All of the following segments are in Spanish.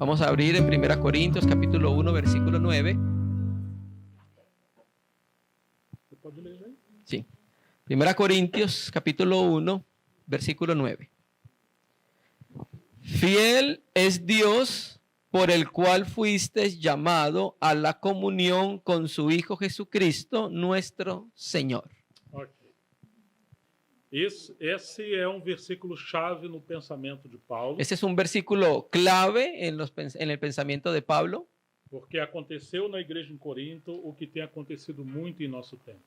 Vamos a abrir en 1 Corintios capítulo 1, versículo 9. Você pode ler aí? Sí. 1 Corintios capítulo 1, versículo 9. Fiel es Dios por el cual fuisteis llamado a la comunión con su Hijo Jesucristo, nuestro Señor. Ok. Esse é versículo chave no pensamento de Paulo, Este es un versículo clave en el pensamiento de Pablo, porque aconteceu na igreja em Corinto o que tem acontecido muito em nosso tempo.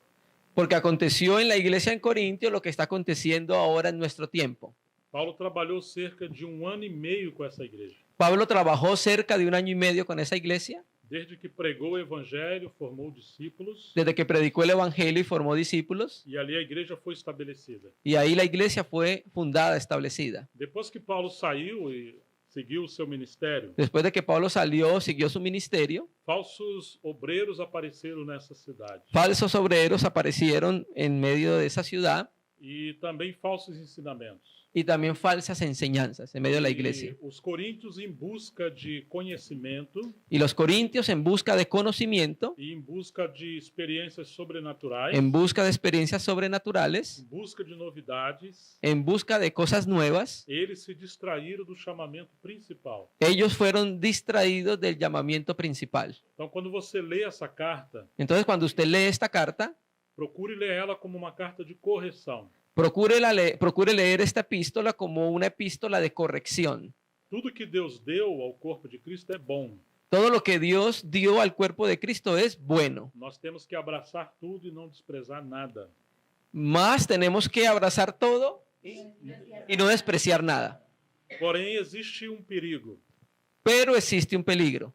porque aconteció en la iglesia en Corintio lo que está aconteciendo ahora en nuestro tiempo. Paulo trabalhou cerca de 1 ano e meio com essa igreja. Pablo trabajó cerca de 1 año y medio con esa iglesia, Desde que pregou o evangelho, formou discípulos, desde que predicó el evangelio y formó discípulos, e ali a igreja foi estabelecida. y ahí la iglesia fue fundada, establecida. Depois que Paulo saiu e seguiu o seu ministério, Después de que Pablo salió, siguió su ministerio, falsos obreiros apareceram nessa cidade. falsos obreros aparecieron en medio de esa ciudad E também falsos ensinamentos. y también falsas enseñanzas en medio de la iglesia. E os coríntios em busca de conhecimento Y los corintios en busca de conocimiento, e em busca de experiências sobrenaturais, en busca de experiencias em sobrenaturales, busca de novidades, en busca de cosas nuevas, eles se distraíram do chamamento principal. ellos fueron distraídos del llamamiento principal. Então, quando você lê essa carta, Entonces, cuando usted lee esta carta, procure ler ela como uma carta de correção. procure leer esta epístola como una epístola de corrección. Tudo que Deus deu ao corpo de Cristo é bom. Todo lo que Dios dio al cuerpo de Cristo es bueno. Nós temos que abraçar tudo e não desprezar nada. Más tenemos que abrazar todo y no despreciar nada. Porém, existe perigo. Pero existe un peligro.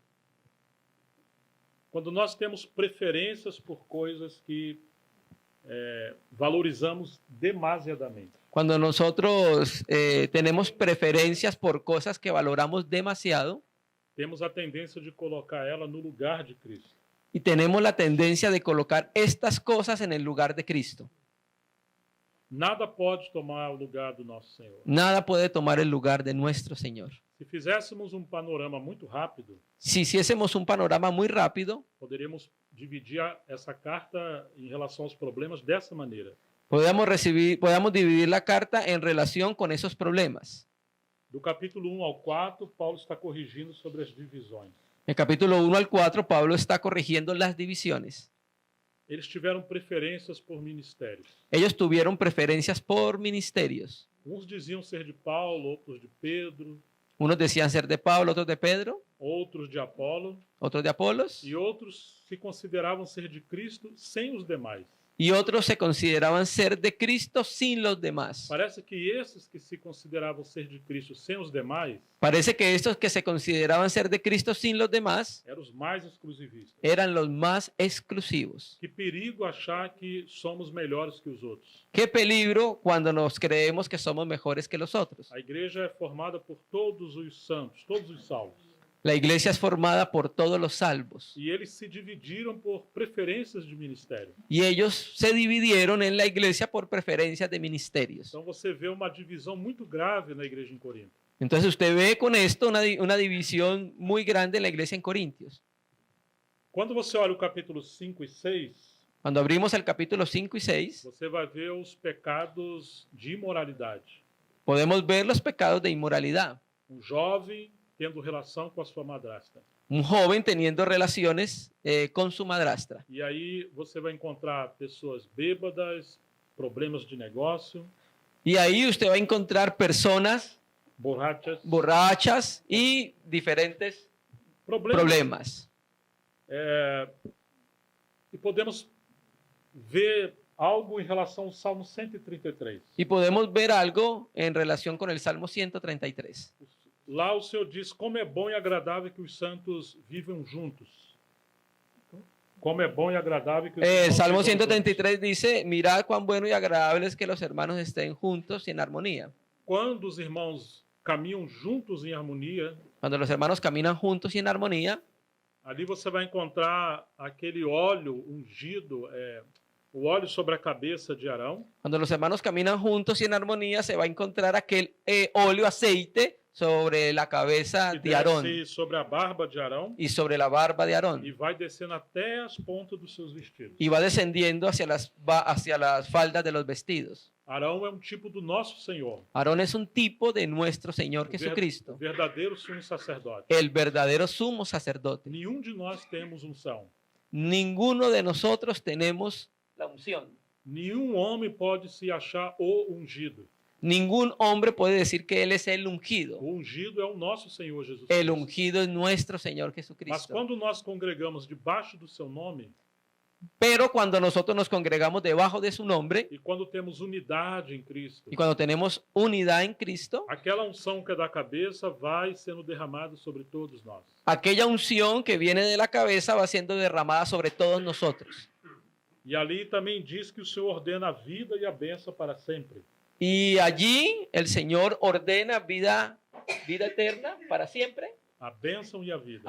Quando nós temos preferências por coisas que valorizamos demasiadamente. Cuando nosotros tenemos preferencias por cosas que valoramos demasiado Temos a tendência de colocar ela no lugar de Cristo. y tenemos la tendencia de colocar estas cosas en el lugar de Cristo. Nada pode tomar o lugar do nosso Senhor. Nada puede tomar el lugar de nuestro Señor. Se fizéssemos panorama muito rápido, Si hiciésemos un panorama muy rápido, poderíamos dividir essa carta em relação aos problemas dessa maneira. podemos dividir la carta en relación con esos problemas. Do capítulo 1 ao 4, Paulo está corrigindo sobre as divisões. En el capítulo 1 al 4, Pablo está corrigiendo las divisiones. Eles tiveram preferências por ministérios. Ellos tuvieron preferencias por ministerios. Uns diziam ser de Paulo, outros de Pedro, Unos decían ser de Pablo, otros de Pedro, outros de Apolo, otros de Apolos, e outros se consideravam ser de Cristo sem os demais. y otros se consideraban ser de Cristo sin los demás. Parece que esses que se consideravam ser de Cristo sem os demais Parece que estos que se consideraban ser de Cristo sin los demás eram os mais exclusivistas. eran los más exclusivos. Que perigo achar que somos melhores que os outros. Qué peligro cuando nos creemos que somos mejores que los otros. A igreja é formada por todos os santos, todos os salvos. La iglesia es formada por todos los salvos. E eles se dividiram por preferências de ministério. Y ellos se dividieron en la iglesia por preferencias de ministerios. Então você vê uma divisão muito grave na igreja em Corinto. Entonces usted ve con esto una división muy grande en la iglesia en Corintios. Quando você olha o capítulo 5 e 6, Cuando abrimos el capítulo 5 y 6, você vai ver os pecados de imoralidade. podemos ver los pecados de inmoralidad. Jovem tendo relação com a sua madrasta. Un joven teniendo relaciones con su madrastra. E aí você vai encontrar pessoas bêbadas, problemas de negócio, Y ahí usted va a encontrar personas borrachas y diferentes problemas. E podemos ver algo em relação ao Salmo 133. Y podemos ver algo en relación con el Salmo 133. Lá o Senhor diz como é bom e agradável que os santos vivam juntos. Como é bom e agradável que os El irmãos Salmo vivam 133 dice, mirad cuán bueno y agradable es que los hermanos estén juntos y en armonía. Quando os irmãos caminham juntos em harmonia, Cuando los hermanos caminan juntos y en armonía, ali você vai encontrar aquele óleo ungido, o óleo sobre a cabeça de Arão. cuando los hermanos caminan juntos y en armonía, se va a encontrar aquel óleo, aceite sobre la cabeza que de Aarón desce sobre a barba de Arão y sobre la barba de Aarón, e vai descendo até as pontas dos seus vestidos. y va descendiendo hacia las faldas de los vestidos. Arão é um tipo do nosso Senhor, Aarón es un tipo de nuestro Señor o Jesucristo, verdadeiro sumo sacerdote. el verdadero sumo sacerdote. Nenhum de nós temos unção. Ninguno de nosotros tenemos la unción. Nenhum homem pode se achar o ungido. Ningún hombre puede decir que él es el ungido. O ungido é o nosso Senhor Jesus El Cristo. ungido es nuestro Señor Mas Jesucristo. quando nós congregamos debaixo do seu nome, Pero cuando nosotros nos congregamos debajo de su nombre e quando temos unidade em Cristo, y cuando tenemos unidad en Cristo, aquela unção que é da cabeça vai sendo derramada sobre todos nós. aquella unción que viene de la cabeza va siendo derramada sobre todos nosotros. E ali também diz que o Senhor ordena a vida e a bênção para sempre. Y allí el Señor ordena vida eterna para siempre. A bênção e a vida.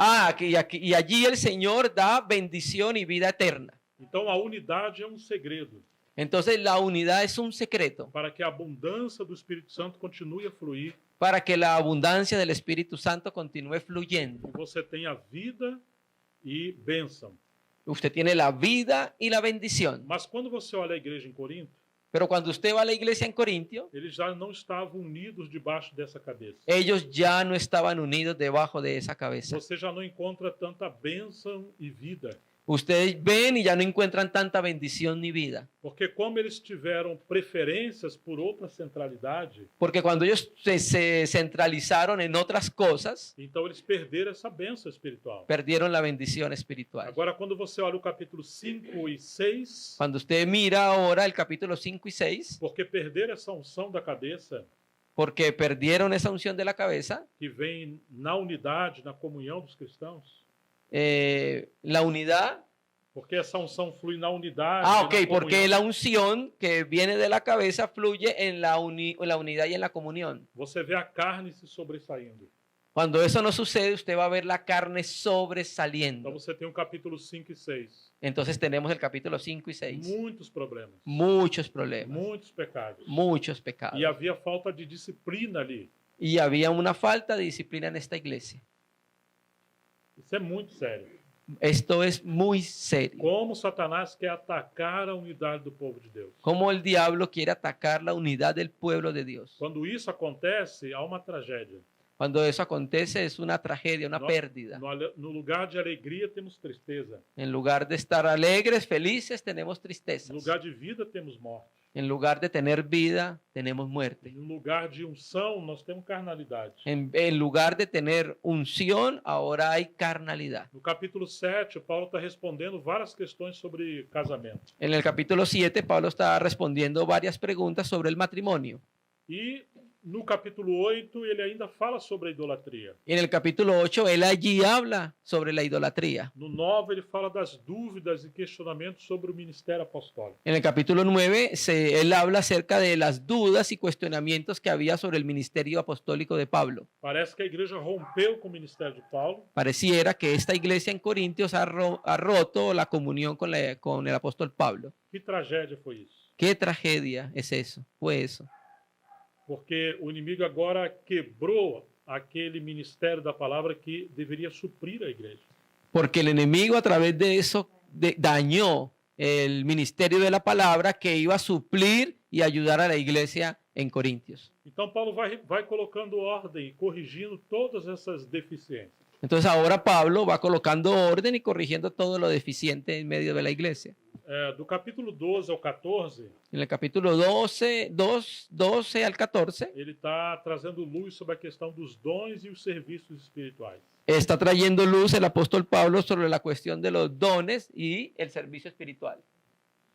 Y allí el Señor da bendición y vida eterna. Então a unidade é um segredo Entonces la unidad es un secreto para que a abundância do Espírito Santo continue a fluir para que la abundancia del Espíritu Santo continúe fluyendo. e você tenha vida e bênção. Usted tiene la vida y la bendición. Mas quando você olha a igreja em Corinto, Pero cuando usted va a la iglesia en Corintio, eles já não estavam unidos debaixo dessa cabeça. ellos ya no estaban unidos debajo de esa cabeza. Você já não encontra tanta bênção e vida. Ustedes ven y ya no encuentran tanta bendición ni vida. Porque como eles tiveram preferências por outra centralidade, Porque cuando ellos se centralizaron en otras cosas, então eles perderam essa bênção espiritual. perdieron la bendición espiritual. Agora, quando você olha o capítulo 5 e 6, Cuando usted mira ahora el capítulo 5 y 6, porque perderam essa unção da cabeça, porque perdieron esa unción de la cabeza, que vem na unidade, na comunhão dos cristãos, la unidad. porque essa unção flui na unidade. Ah, na ok, porque comunhão. la unción que viene de la cabeza fluye en la unidad y en la comunión. Você vê a carne se sobressaindo. Cuando eso no sucede, usted va a ver la carne Então sobresaliendo. você tem o capítulo 5 e 6. Entonces tenemos el capítulo 5 y 6. Muitos problemas, Muchos problemas, muitos pecados. muchos pecados. E havia falta de disciplina ali. Y había una falta de disciplina en esta iglesia. Isso é muito sério. Esto es muy serio. Como Satanás quer atacar a unidade do povo de Deus. Cómo el diablo quiere atacar la unidad del pueblo de Dios. Quando isso acontece, há uma tragédia. Cuando eso acontece es una tragedia, una No- pérdida. No lugar de alegria temos tristeza. En lugar de estar alegres, felices, tenemos No tristezas. lugar de vida temos morte. En lugar de tener vida, tenemos muerte. No lugar de unção, nós temos carnalidade. En lugar de tener unción, ahora hay carnalidad. No capítulo 7, Paulo está respondendo várias questões sobre casamento. En el capítulo 7, Pablo está respondiendo varias preguntas sobre el matrimonio. E no capítulo 8, ele ainda fala sobre a idolatria. En el capítulo 8, él allí habla sobre la idolatría. No 9, ele fala das dúvidas e questionamentos sobre o ministério apostólico. En el capítulo 9, él habla acerca de las dudas y cuestionamientos que había sobre el ministerio apostólico de Pablo. Parece que a igreja rompeu com o ministério de Paulo Pareciera que esta iglesia en Corintios ha roto la comunión con el apóstol Pablo. Que tragédia foi isso? ¿Qué tragedia es eso? Fue eso. Porque o inimigo agora quebrou aquele ministério da palavra que deveria suprir a igreja. Porque el enemigo a través de eso dañó el ministerio de la palabra que iba a suplir y ayudar a la iglesia en Corintios. Então Paulo vai colocando ordem e corrigindo todas essas deficiências. Entonces ahora Pablo va colocando orden y corrigiendo todo lo deficiente en medio de la iglesia. Do capítulo 12 ao 14, En el capítulo 12 al 14, ele está trazendo luz sobre a questão dos dons e os serviços espirituais. está trayendo luz el apóstol Pablo sobre la cuestión de los dones y el servicio espiritual.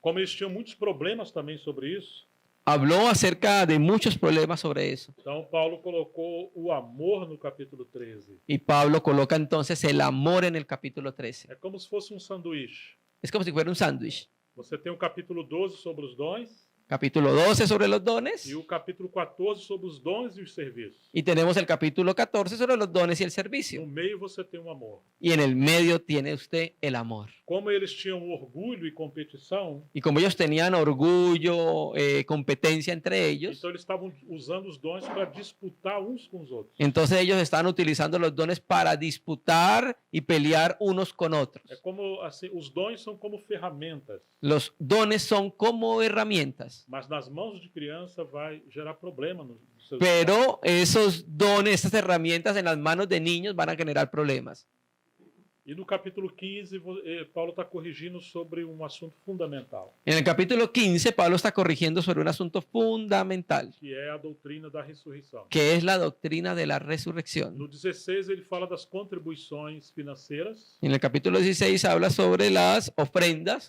Como eles tinham muitos problemas também sobre isso, Habló acerca de muchos problemas sobre eso. então Paulo colocou o amor no capítulo 13. Y Pablo coloca entonces el amor en el capítulo 13. É como se fosse um sanduíche. Es como si fuera un sándwich. Você tem o capítulo 12 sobre os dons, Capítulo 12 sobre los dones. e o capítulo 14 sobre os dons e os serviços. Y tenemos el capítulo 14 sobre los dones y el No servicio. meio você tem um amor. Y en el medio tiene usted el amor. Como eles tinham orgulho e competição, Y como ellos tenían orgullo, competencia entre ellos, então eles estavam usando os dons para disputar uns com os outros. entonces ellos estaban utilizando los dones para disputar y pelear unos con otros. É como assim, os dons são como ferramentas, Los dones son como herramientas, mas nas mãos de criança vai gerar problema nos seus pero esos dones, esas herramientas en las manos de niños van a generar problemas. E no capítulo 15, Paulo está corrigindo sobre um assunto fundamental, En el capítulo 15, Pablo está corrigiendo sobre un asunto fundamental, que é a doutrina da ressurreição. que es la doctrina de la resurrección. No 16, ele fala das contribuições financeiras, En el capítulo 16 habla sobre las ofrendas,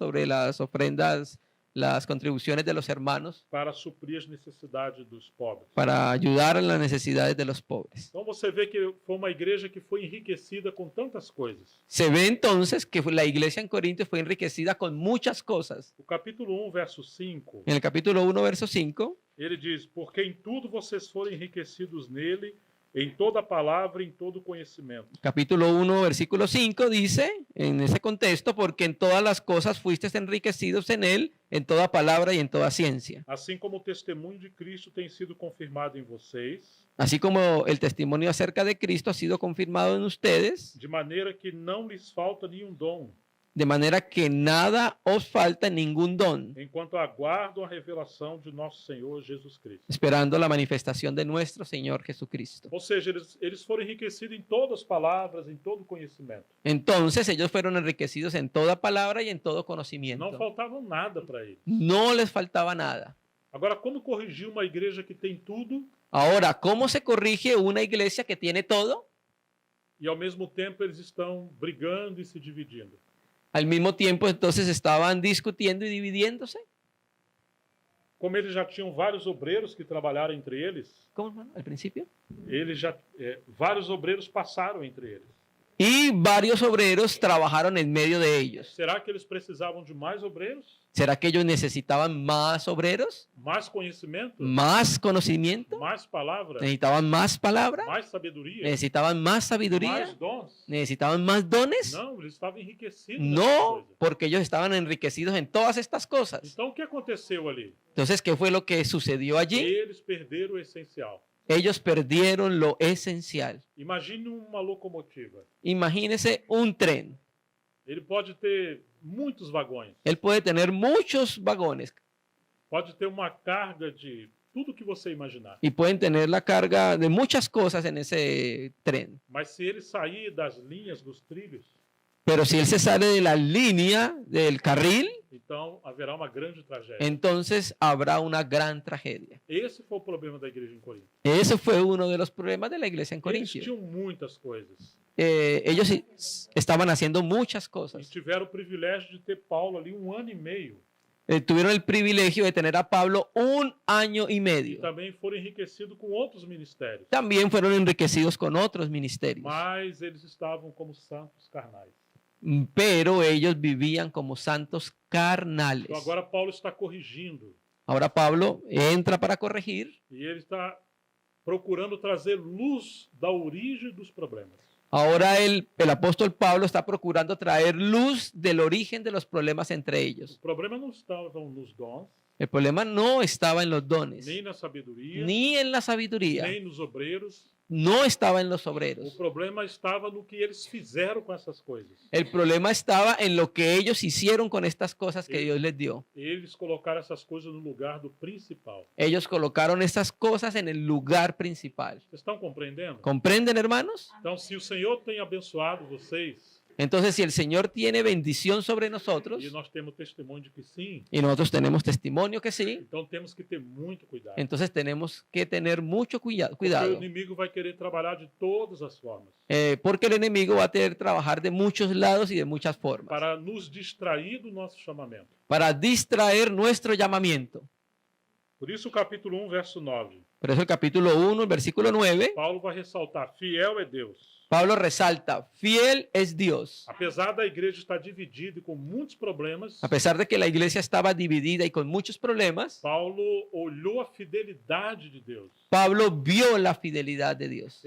las contribuciones de los hermanos para suprir as necessidades dos pobres. para ayudar en las necesidades de los pobres. Então você vê que foi uma igreja que foi enriquecida com tantas coisas. Se ve entonces que la iglesia en Corintios fue enriquecida con muchas cosas. O capítulo 1, verso 5, En el capítulo 1, verso 5, ele diz: porque em tudo vocês foram enriquecidos nele, em toda palavra, em todo conhecimento. capítulo 1, versículo 5 dice, en ese contexto, porque en todas las cosas fuisteis enriquecidos en él, en toda palabra y en toda ciencia. Assim como o testemunho de Cristo tem sido confirmado em vocês, Así como el testimonio acerca de Cristo ha sido confirmado en ustedes, de maneira que não lhes falta nenhum dom, de manera que nada os falta ningún don, enquanto aguardam a revelação de nosso Senhor Jesus Cristo. esperando la manifestación de nuestro Señor Jesucristo. Ou seja, eles foram enriquecidos em todas as palavras, em todo conhecimento. Entonces ellos fueron enriquecidos en toda palabra y en todo Não conocimiento. faltava nada para eles. No les faltaba nada. Agora, como corrigir uma igreja que tem tudo Ahora, ¿cómo se corrige una iglesia que tiene todo? e ao mesmo tempo eles estão brigando e se dividindo? Al mismo tiempo, entonces estaban discutiendo y dividiéndose. Como eles já tinham vários obreiros que trabalharam entre eles, ¿Cómo, hermano? Al principio. vários obreiros passaram entre eles. Y varios obreros trabajaron en medio de ellos. Será que eles precisavam de mais obreiros? ¿Será que ellos necesitaban más obreros? Mais conhecimento? ¿Más conocimiento? Mais palavra? ¿Necesitaban más palabra? Mais sabedoria? ¿Necesitaban más sabiduría? Mais dons? ¿Necesitaban más dones? Não, eles estavam enriquecidos. nessas No, coisas. porque ellos estaban enriquecidos en todas estas cosas. Então, o que aconteceu ali? Entonces, ¿qué fue lo que sucedió allí? Eles perderam o essencial. Ellos perdieron lo esencial. Imagine uma locomotiva. Imagínese un tren. Ele pode ter muitos vagões. Él puede tener muchos vagones Pode ter uma carga de tudo que você imaginar. y pueden tener la carga de muchas cosas en ese tren. Mas se ele sair das linhas, dos trilhos, Pero si él se sale de la línea, del carril, então haverá uma grande tragédia. entonces habrá una gran tragedia. Esse foi o problema da igreja em Corinto. Ese fue uno de los problemas de la iglesia en Eles Corintios. tinham muitas coisas. Ellos estaban haciendo muchas E cosas. tiveram o privilégio de ter Paulo ali 1 ano e meio. Tuvieron el privilegio de tener a Pablo 1 año y E medio. também foram enriquecidos com outros ministérios. También fueron enriquecidos con otros ministerios, Mas eles estavam como santos carnais. pero ellos vivían como santos carnales. Então agora Paulo está corrigindo. Ahora Pablo entra para corregir. E ele está procurando trazer luz da origem dos problemas. Ahora el apóstol Pablo está procurando traer luz del origen de los problemas entre O ellos. problema não estava nos dons, El problema no estaba en los dones, nem na sabedoria, ni en la sabiduría, nem nos obreiros. no estaba en los O obreros. problema estava no que eles fizeram com essas coisas. El problema estaba en lo que ellos hicieron con estas cosas que Dios les dio. Eles colocaram essas coisas no lugar do principal. Ellos colocaron estas cosas en el lugar principal. Vocês estão compreendendo? ¿Comprenden, hermanos? Então, se o Senhor tem abençoado vocês, Entonces, si el Señor tiene bendición sobre nosotros, e nós temos testemunho de que sim, y nosotros tenemos testimonio que sí, então temos que ter muito cuidado. entonces tenemos que tener mucho Porque cuidado. o inimigo vai querer trabalhar de todas as formas Porque el enemigo va a tener que trabajar de muchos lados y de muchas formas para nos distrair do nosso chamamento. para distraer nuestro llamamiento. Por isso, o capítulo 1, verso 9. Por eso el capítulo 1, el versículo 9, Paulo vai ressaltar: fiel é Deus. Pablo resalta, fiel es Dios. Apesar da igreja estar dividida e com muitos problemas, A pesar de que la iglesia estaba dividida y con muchos problemas, Paulo olhou a fidelidade de Deus. Pablo vio la fidelidad de Dios.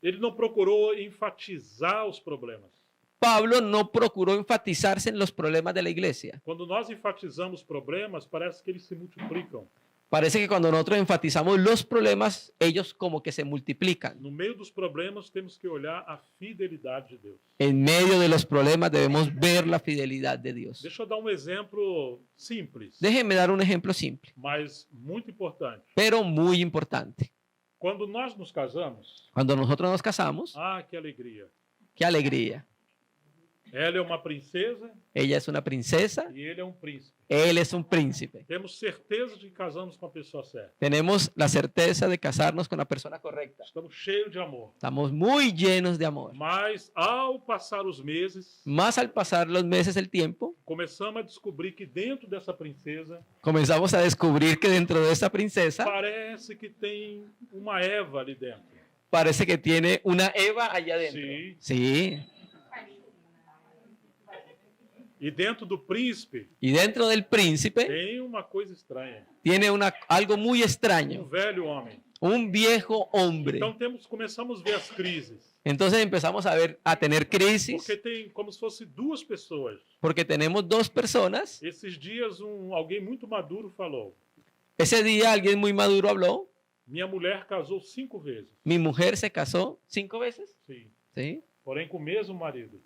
Ele não procurou enfatizar os problemas. Pablo no procuró enfatizarse en los problemas de la iglesia. Quando nós enfatizamos problemas, parece que eles se multiplicam. Parece que cuando nosotros enfatizamos los problemas, ellos como que se multiplican. No meio dos problemas, temos que olhar a fidelidade de Deus. En medio de los problemas debemos ver la fidelidad de Dios. Deixa eu dar um exemplo simples, Déjenme dar un ejemplo simple, mas muito importante. pero muy importante. Quando nós nos casamos, Cuando nosotros nos casamos, que alegria. qué alegría. Ela é uma princesa Ella es una princesa, e ele é um príncipe. él es un príncipe. Temos certeza de que casamos com a pessoa certa. Tenemos la certeza de casarnos con la persona correcta. Estamos cheios de amor. Estamos muy llenos de amor. Mas, ao passar os meses, Más al pasar los meses, el tiempo, começamos a descobrir que dentro dessa princesa comenzamos a descubrir que dentro de esa princesa parece que tem uma Eva ali dentro. parece que tiene una Eva allá adentro. Sí. Sí. E dentro do príncipe Y dentro del príncipe tem uma coisa estranha. tiene algo muy Um extraño, velho homem. un viejo hombre. Então começamos a ver as crises. Entonces empezamos a tener crisis Porque tem como se fosse duas pessoas. porque tenemos dos personas. Esses dias alguém muito maduro falou: Ese día alguien muy maduro habló, minha mulher casou 5 vezes. mi mujer se casó 5 veces, Sim. ¿sí? Porém com o mesmo marido.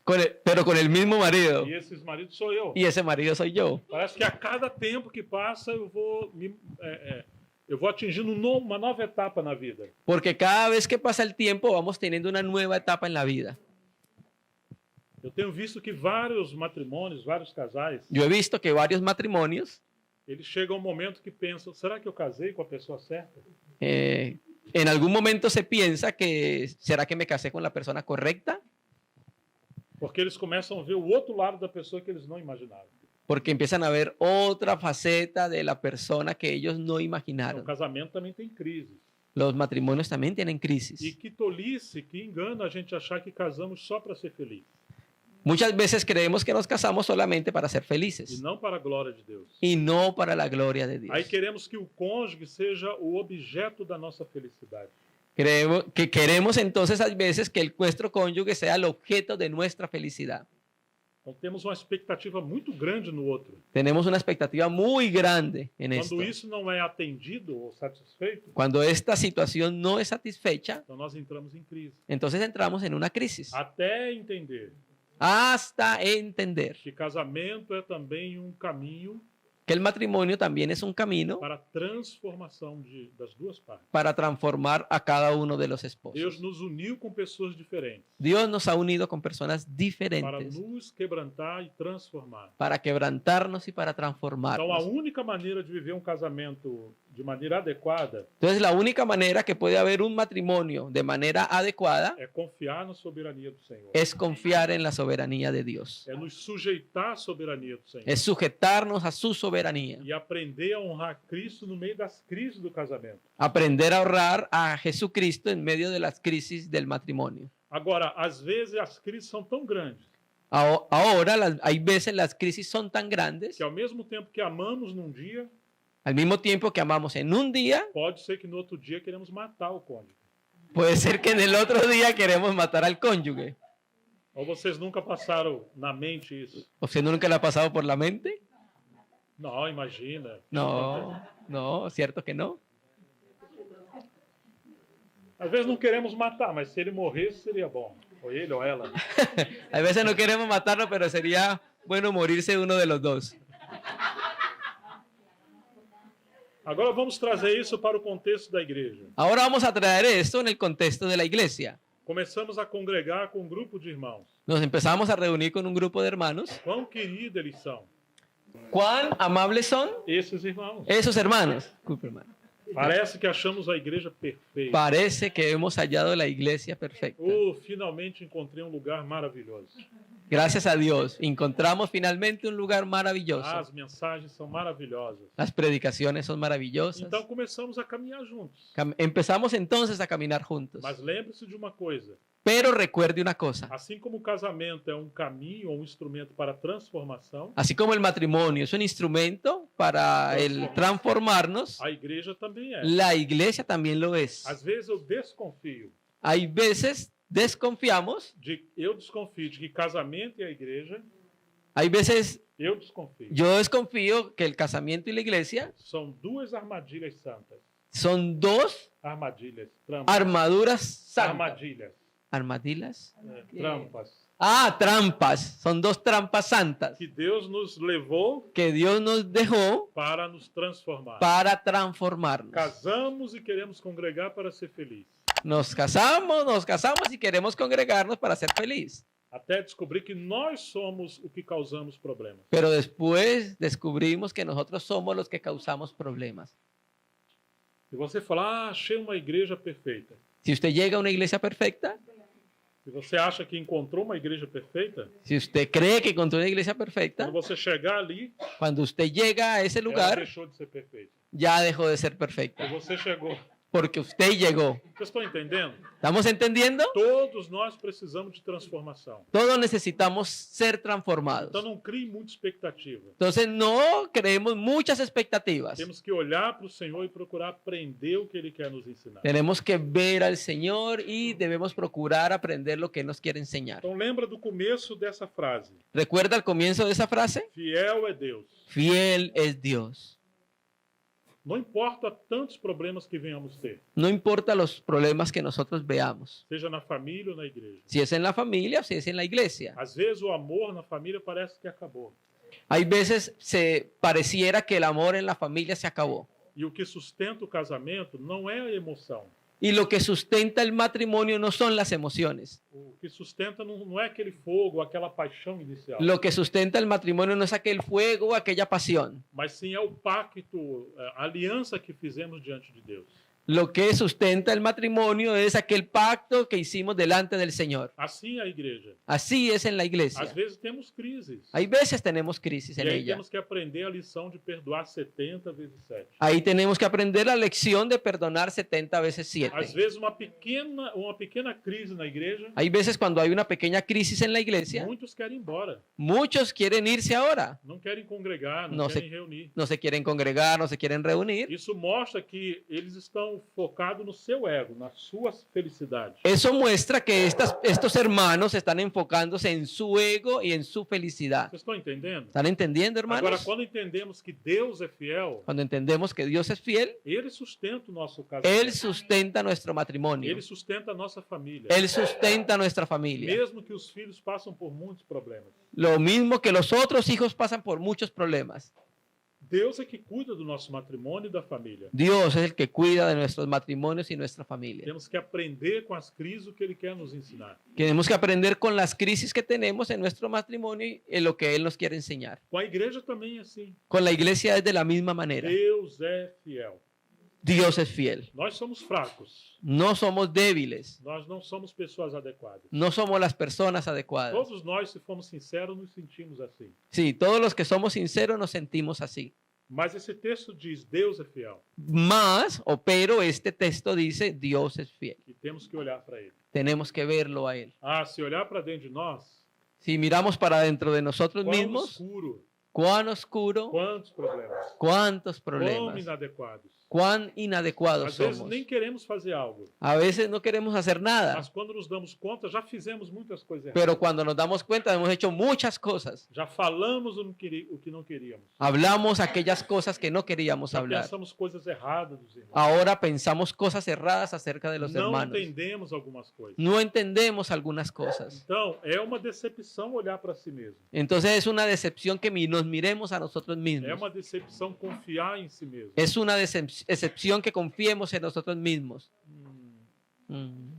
Pero con el mismo marido. E esses maridos sou eu. Y ese marido soy yo. Parece que a cada tempo que passa eu vou atingindo uma nova etapa na vida. Porque cada vez que pasa el tiempo vamos teniendo una nueva etapa en la vida. Eu tenho visto que vários matrimônios, vários casais, Yo he visto que varios matrimonios, eles chegam a um momento que pensam: será que eu casei com a pessoa certa? en algún momento se piensa que, ¿será que me casé con la persona correcta? Porque eles começam a ver o outro lado da pessoa que eles não imaginaram. Porque empiezan a ver otra faceta de la persona que ellos no O imaginaron. casamento também tem crises. Los matrimonios también tienen E crisis. que tolice, que engano a gente achar que casamos só para ser feliz. Muchas veces creemos que nos casamos solamente para ser E felices não para a glória de Deus. y no para la gloria de Dios. Aí queremos que o cônjuge seja o objeto da nossa felicidade. Queremos entonces a veces que nuestro cónyuge sea el objeto de nuestra felicidad. Então temos uma expectativa muito grande no outro. Tenemos una expectativa muy grande en esto. Quando isso não é atendido ou satisfeito, Cuando esta situación no es satisfecha, então nós entramos em crise. entonces entramos en una crisis. Até entender Hasta entender que casamento é também um caminho que el matrimonio también es un camino para a transformação das duas partes. para transformar a cada uno de los Deus esposos. nos uniu com pessoas diferentes Dios nos ha unido con personas para diferentes nos quebrantar e transformar. para quebrantarnos y para Então, a transformarnos. única maneira de viver um casamento de maneira adequada Entonces, la única manera que puede haber un matrimonio de manera adecuada é confiar na soberania do Senhor. es confiar en la soberanía de Dios. É nos sujeitar à soberania do Senhor. Es sujetarnos a su soberanía. E aprender a honrar Cristo no meio das crises do casamento. Aprender a honrar a Jesucristo en medio de las crisis del matrimonio. Agora, às vezes as crises são tão grandes Ahora, hay veces las crisis son tan grandes, que ao mesmo tempo que amamos num dia, al mismo tiempo que amamos en un día, pode ser que no outro dia queremos matar o cônjuge. puede ser que en el otro día queremos matar al cónyuge. Ou vocês nunca passaram na mente isso? ¿Usted nunca le ha pasado por la mente? Não, imagina. No, cierto que no. Às vezes não queremos matar, mas se ele morresse seria bom. Ou ele ou ela. A veces no queremos matarlo, pero sería bueno morirse uno de los dos. Agora vamos trazer isso para o contexto da igreja. Ahora vamos a traer esto en el contexto de la iglesia. Começamos a congregar com um grupo de irmãos. Nos empezamos a reunir con un grupo de hermanos. Quão queridos eles são. ¿Cuán amables son Esses irmãos. esos hermanos? Disculpe, hermano. Parece que achamos a igreja perfeita. Parece que hemos hallado la iglesia perfecta. Finalmente encontrei um lugar maravilhoso. Gracias a Dios, encontramos finalmente un lugar maravilloso. As mensagens são maravilhosas. Las predicaciones son maravillosas. Então começamos a caminhar juntos. Empezamos entonces a caminar juntos. Mas lembre-se de uma coisa. Pero recuerde una cosa. Assim como o casamento é um caminho ou um instrumento para a transformação, Así como el matrimonio es un instrumento para el transformarnos, a igreja também é. la iglesia también lo es. Às vezes eu desconfio. Hay veces desconfiamos, Eu desconfio de que casamento e a igreja, hay veces eu desconfio. yo desconfío que el casamiento y la iglesia São duas armadilhas santas. son dos Armadilhas, trampas. armaduras santas. Armadilhas, ¿Armadillas? trampas. Ah, trampas. Son dos trampas santas Que Deus nos levou que Dios nos dejó para nos transformar. para transformarnos. Casamos e queremos congregar para ser feliz. Nos casamos y queremos congregarnos para ser feliz. Até descobrir que nós somos o que causamos problemas. Pero después descubrimos que nosotros somos los que causamos problemas. E você fala, achei uma igreja perfeita. Si usted llega a una iglesia perfecta, Se você acha que encontrou uma igreja perfeita, si usted cree que encontró una iglesia perfecta, quando você chegar ali, cuando usted llega a ese ela lugar, deixou de ser perfeita. ya dejó de ser perfecta. E você chegou. Porque usted llegó. Vocês estão entendendo? ¿Estamos entendiendo? Todos nós precisamos de transformação. Todos necesitamos ser transformados. Então não crie muita expectativa. Entonces no creemos muchas expectativas. Temos que olhar para o Senhor e procurar aprender o que Ele quer nos ensinar. Tenemos que ver al Señor y debemos procurar aprender lo que Él nos quiere enseñar. Então lembra do começo dessa frase. ¿Recuerda el comienzo de esa frase? Fiel é Deus. Fiel es Dios. Não importa tantos problemas que venhamos ter, No importa los problemas que nosotros veamos. seja na família ou na igreja. Si es en la familia o si es en la iglesia. Às vezes o amor na família parece que acabou. Hay veces se pareciera que el amor en la familia se acabó. E o que sustenta o casamento não é a emoção. Y lo que sustenta el matrimonio no son las emociones. O que sustenta não é aquele fogo, aquela paixão inicial. Lo que sustenta el matrimonio no es aquel fuego o aquella pasión. Mas sim é o pacto, a aliança que fizemos diante de Deus. Lo que sustenta el matrimonio es aquel pacto que hicimos delante del Señor. Assim é a igreja. Así es en la Às iglesia. vezes temos crises. Hay veces tenemos crisis E en aí ella. temos que aprender a lição de perdoar 70 vezes 7. Ahí tenemos que aprender la lección de perdonar 70 veces Às 7. vezes uma pequena crise na igreja, Hay veces cuando hay una pequeña crisis en la iglesia, muitos querem ir embora. muchos quieren irse ahora. Não querem congregar, não Não querem reunir. No se quieren congregar, no se quieren reunir. Isso mostra que eles estão focados no seu ego, na sua felicidade. Eso muestra que estos hermanos están enfocándose en su ego y en su felicidad. Vocês estão entendendo? ¿Están entendiendo, Agora, hermanos? quando entendemos que Deus é fiel, Cuando entendemos que Dios es fiel, Ele sustenta o nosso Él casamento. sustenta nuestro matrimonio. Ele sustenta a nossa família. Él sustenta nuestra familia. Mesmo que os filhos passam por muitos problemas. Lo mismo que los otros hijos pasan por muchos problemas. Deus é que cuida do nosso matrimônio e da família. Dios es el que cuida de nuestros matrimonios y nuestra familia. Temos que aprender com as crises o que Ele quer nos ensinar. Tenemos que aprender con las crisis que tenemos en nuestro matrimonio y en lo que Él nos quiere enseñar. Com a igreja também é assim. Con la iglesia es de la misma manera. Deus é fiel. Dios es fiel. Nós somos fracos. No somos débiles. Nós não somos pessoas adequadas. No somos las personas adecuadas. Todos nós, se formos sinceros, nos sentimos assim. Sí, todos los que somos sinceros nos sentimos así. Mas esse texto diz: Deus é fiel. Más, o pero este texto dice, Dios es fiel. E temos que olhar para Ele. Tenemos que verlo a Él. Ah, se olhar para dentro de nós, Si miramos para dentro de nosotros quão mismos, escuro, cuán oscuro, quantos problemas, cuántos quão problemas, inadequados. cuán inadecuados Às vezes somos. nem queremos fazer algo, A veces no queremos hacer nada, mas quando nos damos conta, já fizemos muitas coisas erradas. pero cuando nos damos cuenta hemos hecho muchas cosas. Já falamos o que não queríamos. Hablamos aquellas cosas que no queríamos Já hablar. pensamos coisas erradas dos irmãos. Ahora pensamos cosas erradas acerca de los Não hermanos. entendemos algumas coisas. No entendemos algunas cosas. Então, é uma decepção olhar para si mesmo. Entonces es una decepción que nos miremos a nosotros É mismos. uma decepção confiar em si mesmo. Es una decepción que confiemos en nosotros mismos. Mm.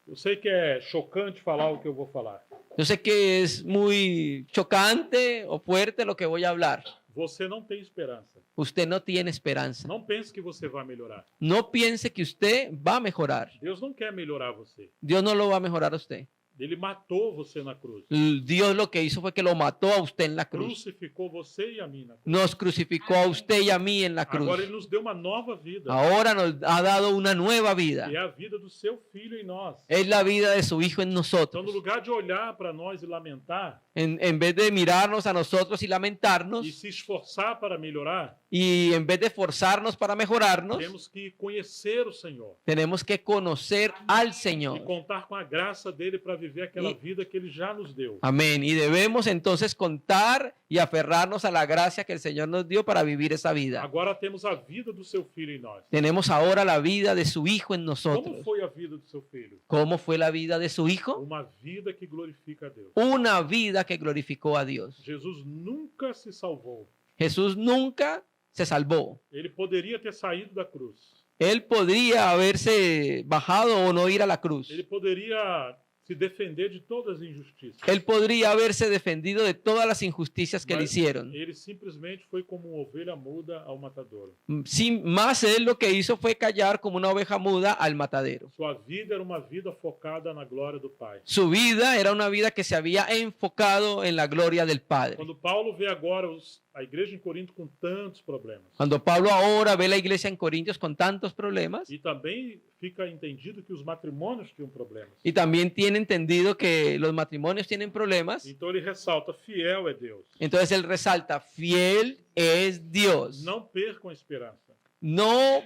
Eu sei que é chocante falar o que eu vou falar. Yo sé que es muy chocante o fuerte lo que voy a hablar. Você não tem esperança. Usted no tiene esperanza. Não pense que você vai melhorar. No piense que usted va a mejorar. Deus não quer melhorar você. Dios no lo va a mejorar a usted. Ele matou você na cruz. Dios lo que hizo fue que lo mató a usted en la cruz. Crucificou você e a mim na cruz. Nos crucificó a usted y a mí en la cruz. Agora ele nos deu uma nova vida. Ahora nos ha dado una nueva vida. Que é a vida do seu filho em nós. Es la vida de su Hijo en Então, nosotros. no lugar de olhar para nós e lamentar En vez de mirarnos a nosotros y lamentarnos, e se esforçar para melhorar, y en vez de forzarnos para mejorarnos, temos que conhecer o Senhor tenemos que conocer al e Señor. contar com a graça dele para viver aquela vida que ele já nos deu. Amén. Y debemos entonces contar y aferrarnos a la gracia que el Señor nos dio para vivir esa vida. Agora temos a vida do seu filho em nós. Tenemos ahora la vida de su Hijo en Como nosotros. foi a vida do seu filho? ¿Cómo fue la vida de su Hijo? Uma vida que glorifica a Deus. Una vida que glorificó a Dios. Jesus nunca se salvou. Jesús nunca se salvó. Ele poderia ter saído da cruz. Él podría haberse bajado o no ir a la cruz. Ele poderia se defender de todas as injustiças. Él podría haberse defendido de todas las injusticias que le Mas hicieron. ele simplesmente foi como uma ovelha muda ao matadouro. Sin más, él lo que hizo fue callar como una oveja muda al matadero. Sua vida era uma vida focada na glória do Pai. Su vida era una vida que se había enfocado en la gloria del Padre. Quando Paulo vê agora a igreja em Corinto com tantos problemas, Cuando Pablo ahora ve la iglesia en Corintios con tantos problemas, e também fica entendido que os matrimônios tinham problemas. y también tiene entendido que los matrimonios tienen problemas, Então ele ressalta: fiel é Deus. entonces él resalta, fiel es Dios. Não percam a esperança. No,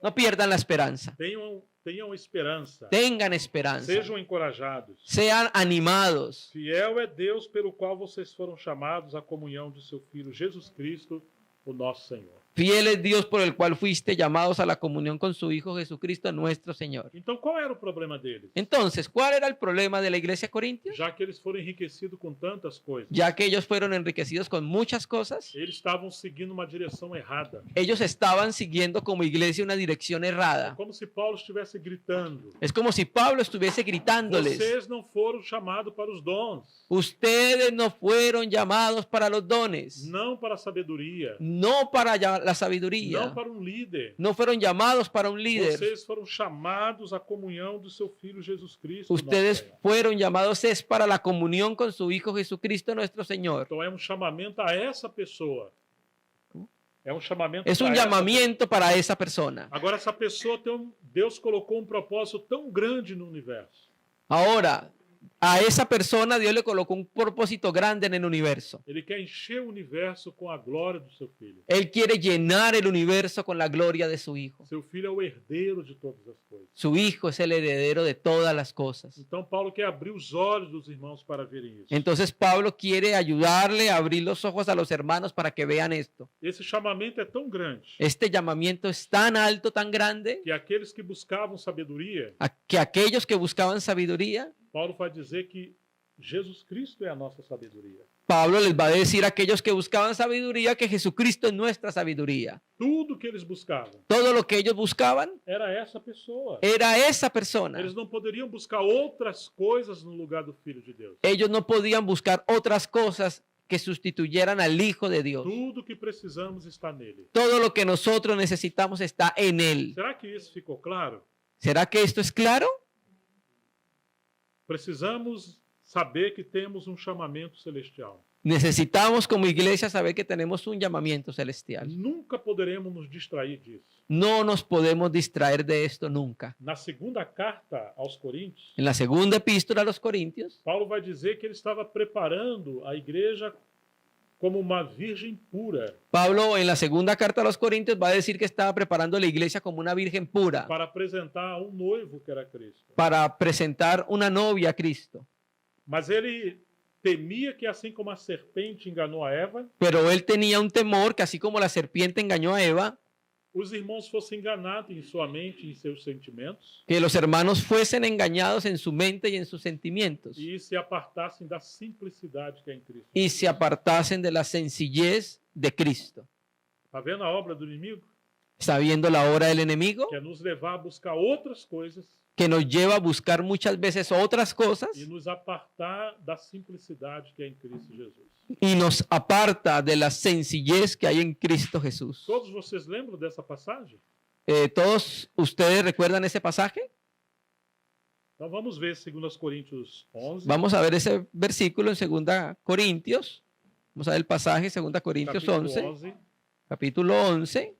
no pierdan la esperanza. Tenham esperança. Tengan esperanza. Sejam encorajados. Sean animados. Fiel é Deus pelo qual vocês foram chamados à comunhão de seu Filho Jesus Cristo, o nosso Senhor. Fiel es Dios por el cual fuiste llamados a la comunión con su Hijo Jesucristo nuestro Señor. Então, qual era o problema deles? Entonces, ¿cuál era el problema de la iglesia Corintios? Já que eles foram enriquecidos com tantas coisas, Ya que ellos fueron enriquecidos con muchas cosas, eles estavam seguindo uma direção errada. ellos estaban siguiendo como iglesia una dirección É errada. como se Paulo estivesse gritando: Es como si Pablo estuviese gritándoles, vocês não foram chamados para os dons, ustedes no fueron llamados para los dones, não para a sabedoria, no para la não sabiduría, para um líder. no fueron llamados para un líder. Vocês foram chamados à comunhão do seu Filho Jesus Cristo. nosso Ustedes Senhor. fueron llamados es para la comunión con su Hijo Jesucristo nuestro Señor. Então é um chamamento a essa pessoa. É um chamamento Es un para essa llamamiento para esa persona. pessoa. Agora essa pessoa Deus colocou um propósito tão grande no universo. Ahora, a esa persona Dios le colocó un propósito grande en el universo. Ele quer encher o universo com a glória do seu filho. Él quiere llenar el universo con la gloria de su Hijo. Seu filho é o herdeiro de todas as coisas. Su Hijo es el heredero de todas las cosas. Então Paulo quer abrir os olhos dos irmãos para verem isso. Entonces Pablo quiere ayudarle a abrir los ojos a los hermanos para que vean esto. Esse chamamento é tão grande Este llamamiento es tan alto, tan grande, que aqueles que buscavam sabedoria, que aquellos que buscaban sabiduría, Paulo vai dizer que Jesus Cristo é a nossa sabedoria. Pablo les va a decir a aquellos que buscaban sabiduría que Jesucristo es nuestra sabiduría. Tudo que eles buscavam Todo lo que ellos buscaban era essa pessoa. era esa persona. Eles não poderiam buscar outras coisas no lugar do Filho de Deus. Ellos no podían buscar otras cosas que sustituyeran al Hijo de Dios. Tudo que precisamos está nele. Todo lo que nosotros necesitamos está en Él. Será que isso ficou claro? ¿Será que esto es claro? Precisamos saber que temos um chamamento celestial. Necesitamos como iglesia saber que tenemos un llamamiento celestial. Nunca poderemos nos distrair disso. No nos podemos distraer de esto nunca. Na segunda carta aos Coríntios, En la segunda epístola a los Corintios, Paulo vai dizer que ele estava preparando a igreja como uma virgem pura Pablo en la segunda carta a los Corintios va a decir que estaba preparando la iglesia como una virgen pura para apresentar um noivo que era Cristo. para presentar una novia a Cristo. Mas ele temia que, assim como a serpente enganou a Eva, Pero él tenía un temor que así como la serpiente engañó a Eva, os irmãos fossem enganados em sua mente e em seus sentimentos que los hermanos fuesen engañados en su mente y en sus sentimientos e se apartassem da simplicidade que é em Cristo. y se apartasen de la sencillez de Cristo. Está vendo a obra do inimigo? Está viendo la obra del enemigo que é nos levar a buscar outras coisas que nos lleva a buscar muchas veces otras cosas e nos apartar da simplicidade que é em Cristo Jesus. y nos aparta de la sencillez que hay en Cristo Jesús. Todos vocês lembram dessa passagem? ¿Todos ustedes recuerdan ese pasaje? Então vamos ver 2 Coríntios 11, Vamos a ver ese versículo en 2 Corintios. Vamos a ver el pasaje, 2 Corintios capítulo 11, 11. capítulo 11.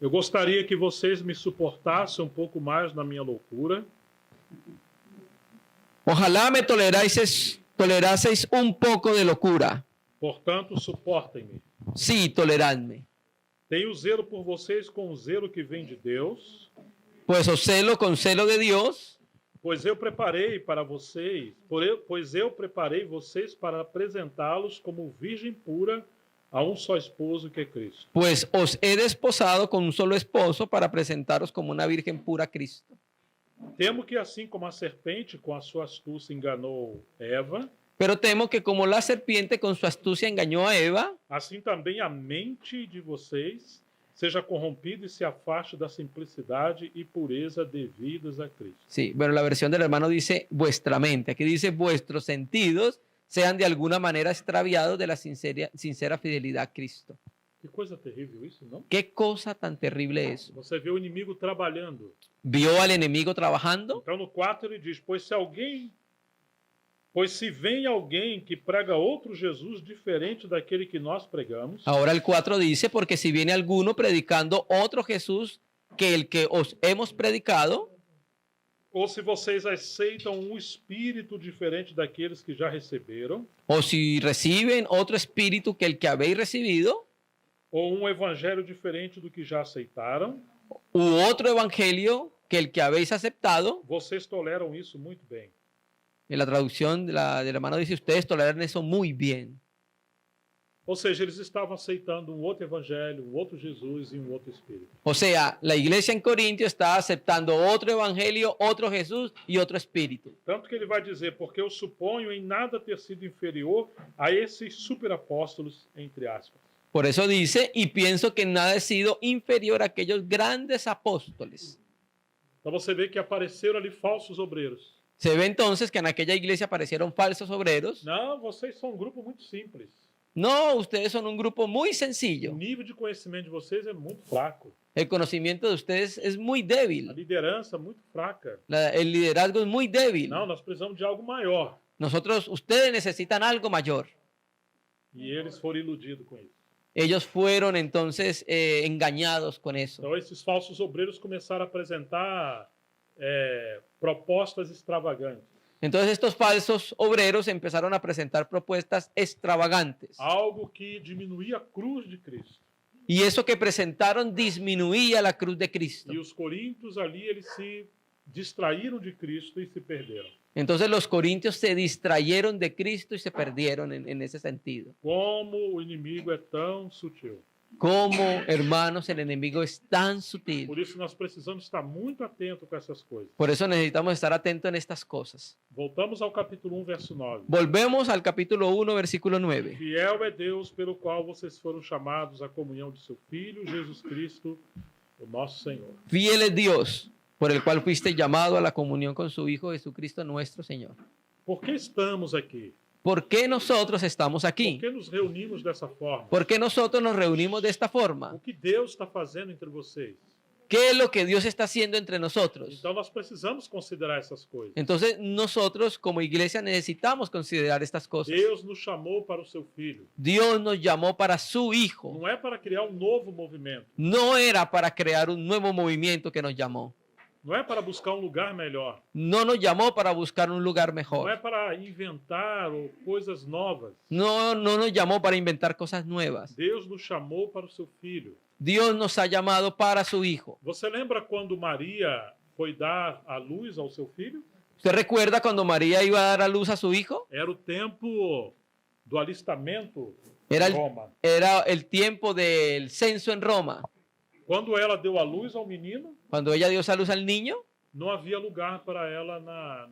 Eu gostaria que vocês me suportassem um pouco mais na minha loucura. Ojalá me toleraseis un poco de locura. Portanto, suportem-me. Sí, toleradme. Tenho zelo por vocês com o zelo que vem de Deus, Pues os celo con celo de Dios, pois eu preparei vocês para apresentá-los como virgem pura a um só esposo que é Cristo. pues os he desposado con un solo esposo para presentaros como una virgen pura a Cristo. Temo que assim como a serpente com a sua astúcia enganou Eva, Pero temo que como la serpiente con su astucia engañó a Eva, assim também a mente de vocês seja corrompida e se afaste da simplicidade e pureza devidas a Cristo. sí, pero la versión del hermano dice vuestra mente. Aquí dice vuestros sentidos sean de alguna manera extraviados de la sincera fidelidad a Cristo. Que coisa terrível isso, não? Qué cosa tan terrible es. Você vê o inimigo trabalhando. Vio al enemigo trabajando. Então no 4 ele diz: Pois se vem alguém que prega outro Jesus diferente daquele que nós pregamos, Ahora el 4 dice, porque si viene alguno predicando otro Jesús que el que os hemos predicado, ou se vocês aceitam um espírito diferente daqueles que já receberam, o si reciben otro espíritu que el que habéis recibido, ou um evangelho diferente do que já aceitaram, u otro evangelio que el que habéis aceptado, vocês toleram isso muito bem. en la traducción del hermano dice, ustedes toleran eso muy bien. Ou seja, eles estavam aceitando um outro evangelho, um outro Jesus e um outro espírito. O sea, la iglesia en Corintio está aceptando otro evangelio, otro Jesús y otro espíritu. Tanto que ele vai dizer, porque eu suponho em nada ter sido inferior a esses superapóstolos, entre aspas. Por eso dice, y pienso que nada he sido inferior a aquellos grandes apóstoles. Então você vê que apareceram ali falsos obreiros. Se ve entonces que en aquella iglesia aparecieron falsos obreros. Não, vocês são um grupo muito simples. No, ustedes son un grupo muy O sencillo. nível de conhecimento de vocês é muito fraco. El conocimiento de ustedes es muy A débil. liderança é muito fraca. El liderazgo es muy débil. Não, nós precisamos de algo maior. Ustedes necesitan algo mayor. E eles foram iludidos com isso. Ellos fueron entonces engañados con eso. Então esses falsos obreiros começaram a apresentar propostas extravagantes. Entonces estos falsos obreros empezaron a presentar propuestas extravagantes. Algo que diminuía a cruz de Cristo. Y eso que presentaron disminuía la cruz de Cristo. E os coríntios ali, eles se distraíram de Cristo e se perderam. Entonces los corintios se distrayeron de Cristo y se perdieron en ese sentido. Como o inimigo é tão sutil. Como, hermanos, el enemigo es tan Por sutil. isso nós precisamos estar muito atentos com essas coisas. Por eso necesitamos estar atentos en estas cosas. Voltamos ao capítulo 1, verso 9. Volvemos al capítulo 1, versículo 9. Fiel é Deus pelo qual vocês foram chamados à comunhão de seu Filho, Jesus Cristo, o nosso Senhor. Fiel es Dios, por el cual fuiste llamado a la comunión con su Hijo Jesucristo nuestro Señor. Por que estamos aqui? ¿Por qué nosotros estamos Por aquí? que nos reunimos dessa forma? ¿Por qué nosotros nos reunimos de esta forma? O que Deus está fazendo entre vocês? ¿Qué es lo que Dios está haciendo entre nosotros? Então nós precisamos considerar essas coisas. Entonces nosotros como iglesia necesitamos considerar estas cosas. Deus nos chamou para o seu Filho. Dios nos llamó para su Hijo. Não é para criar um novo movimento. No era para crear un nuevo movimiento que nos llamó. Não é para buscar um lugar melhor. No nos llamó para buscar un lugar Não é mejor. para inventar coisas novas. No nos llamó para inventar cosas nuevas. Deus nos chamou para o seu Filho. Dios nos ha llamado para su Hijo. Você lembra quando Maria foi dar a luz ao seu filho? ¿Usted recuerda cuando María iba a dar a luz a su hijo? Era o tempo do alistamento Era em el, Roma. era el tiempo del censo en Roma. Quando ela deu a luz ao menino, Cuando ella dio a luz al niño, não havia lugar para ela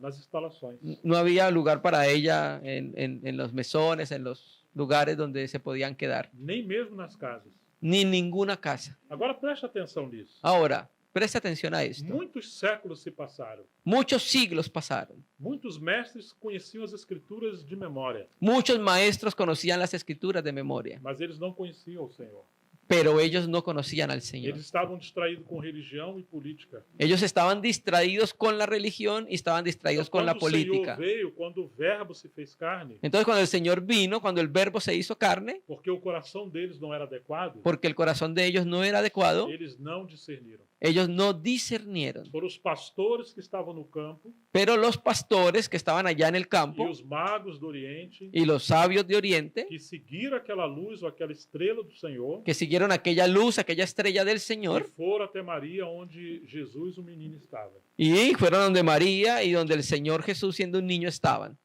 nas instalações. No había lugar para ella en los mesones, en los lugares donde se podían quedar, Nem mesmo nas casas. ni en ninguna casa. Agora preste atenção nisso. Ahora, presta atención a esto. Muitos séculos se passaram. Muchos siglos pasaron. Muitos mestres conheciam as escrituras de memória, Muchos maestros conocían las escrituras de memoria, mas eles não conheciam o Senhor. pero ellos no conocían al Señor. Eles estavam distraídos com religião e política. Ellos estaban distraídos con la religión y estaban distraídos con la Quando o Senhor política. veio, quando o Verbo se fez carne, Entonces, cuando el Señor vino, cuando el verbo se hizo carne, porque o coração deles não era adequado, porque el corazón de ellos no era adecuado, eles não discerniram. ellos no discernieron. Foram os pastores que estavam no campo Pero los pastores que estaban allá en el e campo os magos do Oriente y los sabios de Oriente, que seguiram aquela luz ou aquela estrela do Senhor que siguieron aquella luz, aquella estrella del e Señor, foram até Maria, onde Jesus, o menino, estava. y fueron donde María y donde el Señor Jesús siendo un niño estaban.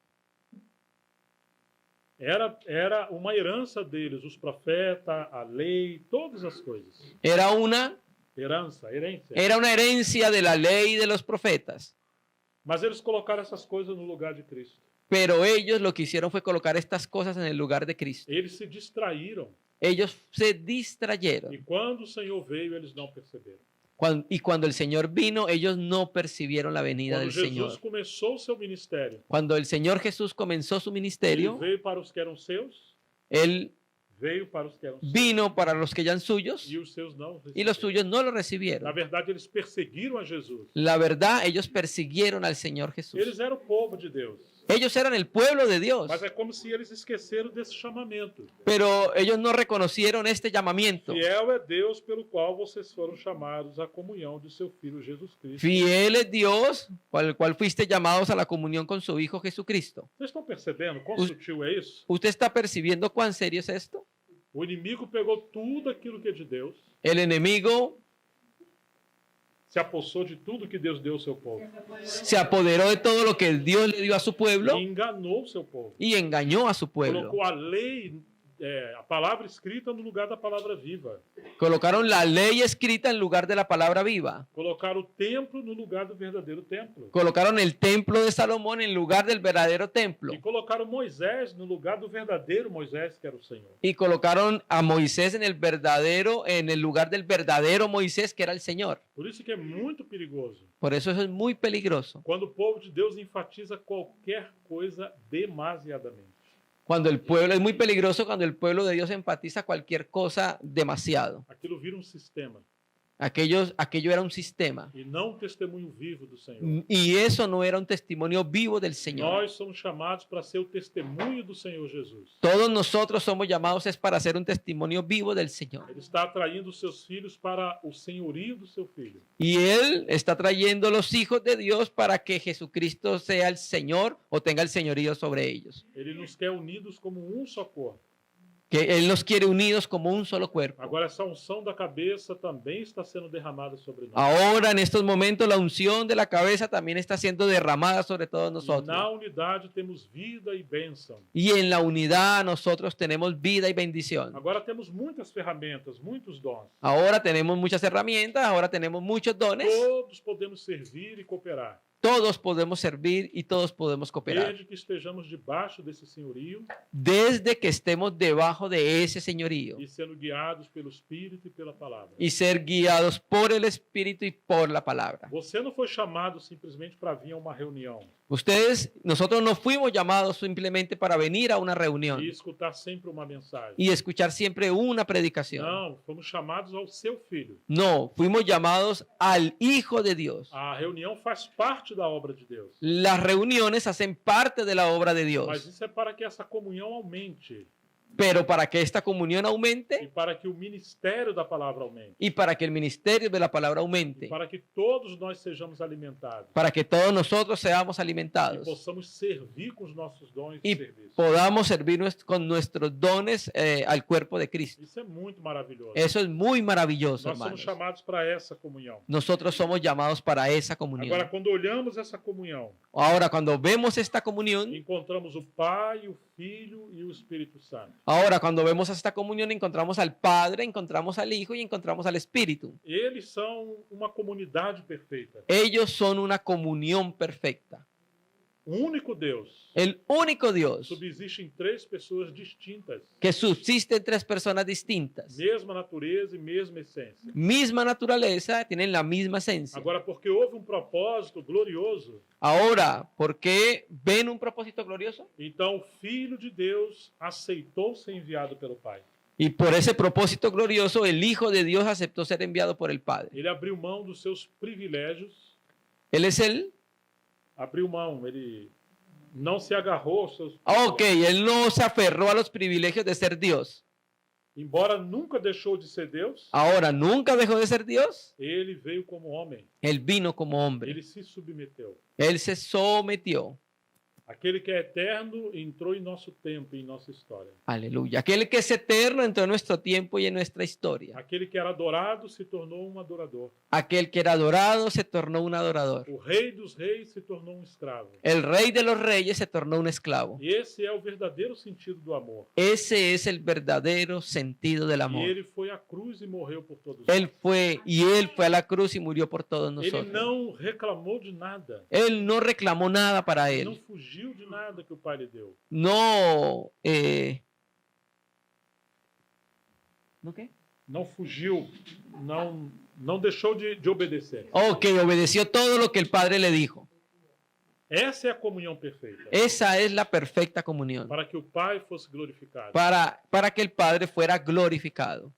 Era uma herança deles, os profetas, a lei, todas as coisas. Era una herencia de la ley y de los profetas. Mas eles colocaram essas coisas no lugar de Cristo. Pero ellos lo que hicieron fue colocar estas cosas en el lugar de Cristo. Eles se distraíram. Ellos se distrayeron. E quando o Senhor veio, eles não perceberam. Y cuando el Señor vino, ellos no percibieron la venida Quando del Jesus Señor. começou o seu ministério, Cuando el Señor Jesús comenzó su ele ministerio, veio para os que eram seus, Él veio para os que eram seus, vino para los que eran suyos e os seus não y los receberam. suyos no lo Na recibieron. verdade, eles perseguiram a Jesus. La verdad, ellos persiguieron al Señor Jesús. Eles eram o povo de Deus. Ellos eran el pueblo de Dios, Mas é como se eles esqueceram desse chamamento. pero ellos no reconocieron este llamamiento. Fiel é Deus pelo qual vocês foram chamados à comunhão de seu Filho Jesus Cristo. Fiel es Dios, por el cual fuiste llamados a la comunión con su Hijo Jesucristo. Vocês estão percebendo quão Os- sutil é isso? ¿Usted está percibiendo cuán serio es esto? O inimigo pegou tudo aquilo que é de Deus, El enemigo se apossou de tudo que Deus deu ao seu povo se apoderó de todo lo que Dios le dio a su pueblo e enganou o seu povo. y engañó a su pueblo. Colocou a lei, a palavra escrita no lugar da palavra viva. Colocaron la ley escrita en lugar de la palabra viva. Colocaram o templo no lugar do verdadeiro templo. Colocaron el templo de Salomón en lugar del verdadero templo. E colocaram Moisés no lugar do verdadeiro Moisés, que era o Senhor. Y colocaron a Moisés en el lugar del verdadero Moisés, que era el Señor. Por isso que é muito perigoso. Por eso es muy peligroso. Quando o povo de Deus enfatiza qualquer coisa demasiadamente. Es muy peligroso cuando el pueblo de Dios enfatiza cualquier cosa demasiado. Aquilo vira um sistema Aquello era un sistema. e não um testemunho vivo do Senhor. Y eso no era un testimonio vivo del Señor. Nós somos chamados para ser o testemunho do Senhor Jesus. Todos nosotros somos llamados es para ser un testimonio vivo del Señor. Ele está atraindo os seus filhos para o senhorio do seu Filho. Y Él está trayendo los hijos de Dios para que Jesucristo sea el Señor o tenga el señorío sobre ellos. Ele nos quer unidos como um só corpo. Que Él nos quiere unidos como un solo cuerpo. Agora, essa unção da cabeça também está sendo derramada sobre nós. Ahora, en estos momentos, la unción de la cabeza también está siendo derramada sobre todos E nosotros. na unidade temos vida e bênção. Y en la unidad nosotros tenemos vida y bendición. Agora temos muitas ferramentas, muitos dons. Ahora tenemos muchas herramientas, ahora tenemos muchos dones. Todos podemos servir e cooperar, Todos podemos servir y todos podemos cooperar. desde que estejamos debaixo desse senhorio Desde que estemos debajo de ese señorío e sendo guiados pelo Espírito e pela palavra. y ser guiados por el Espíritu y por la palabra. Você não foi chamado simplesmente para vir a uma reunião Nosotros no fuimos llamados simplemente para venir a una reunión e escutar sempre uma mensagem. y escuchar siempre una predicación. Não, fomos chamados ao seu Filho. No, fuimos llamados al Hijo de Dios. A reunião faz parte da obra de Deus. Las reuniones hacen parte de la obra de Mas Dios, isso é para que essa comunhão aumente pero para que esta comunión e aumente para que o ministério da palavra aumente. y para que el ministerio de la palabra E aumente, para que todos nós sejamos alimentados para que todos nosotros seamos e alimentados possamos servir com os nossos dons y de serviço. podamos servir con nuestros dones al cuerpo de Cristo. Isso é muito maravilhoso. Eso es muy maravilloso, Nós somos hermanos. chamados para essa comunhão. Nosotros somos llamados para esa Agora, comunión. quando olhamos essa comunhão, Ahora, cuando vemos esta comunión, encontramos o Pai, o Filho e o Espírito Santo. Ahora, cuando vemos esta comunión, encontramos al Padre, encontramos al Hijo y encontramos al Espíritu. Eles são uma comunidade perfeita. Ellos son una comunión perfecta. O único Deus. El único Dios Subsiste em três pessoas distintas. que subsiste en tres personas distintas. Mesma natureza e mesma essência. Misma naturaleza, tienen la misma esencia. Agora, porque houve um propósito glorioso, Ahora, ¿por qué ven un propósito glorioso? então o Filho de Deus aceitou ser enviado pelo Pai. Y por ese propósito glorioso, el Hijo de Dios aceptó ser enviado por el Padre. Ele abriu mão dos seus privilégios, Él es el... abriu mão, ele não se agarrou aos seus Ok, él no se aferró a los privilegios de ser Dios. Embora nunca deixou de ser Deus, Ahora, nunca dejó de ser Dios. ele veio como homem. Él vino como hombre. Ele se submeteu. Él se sometió. Aquele que é eterno entrou em nosso tempo, em nossa história. Aleluya. Aquel que es eterno entró en nuestro tiempo y en nuestra historia. Aquele que era adorado se tornou um adorador. Aquel que era adorado se tornó un adorador. O rei dos reis se tornou um escravo. El rey de los reyes se tornó un esclavo. E esse é o verdadeiro sentido do amor. Ese es el verdadero sentido del E amor. ele foi à cruz e morreu por todos Él nós. fue a la cruz y murió por todos Ele nosotros. não reclamou de nada. Él no reclamó nada para Ele não él. fugiu de nada que o Pai lhe deu. No, ¿no qué? Não fugiu, não deixou de obedecer. Ok, obedeció todo lo que el Padre le dijo. Essa é a comunhão perfeita. Esa es la perfecta comunión. Para que o Pai fosse glorificado. Para que el Padre fuera glorificado.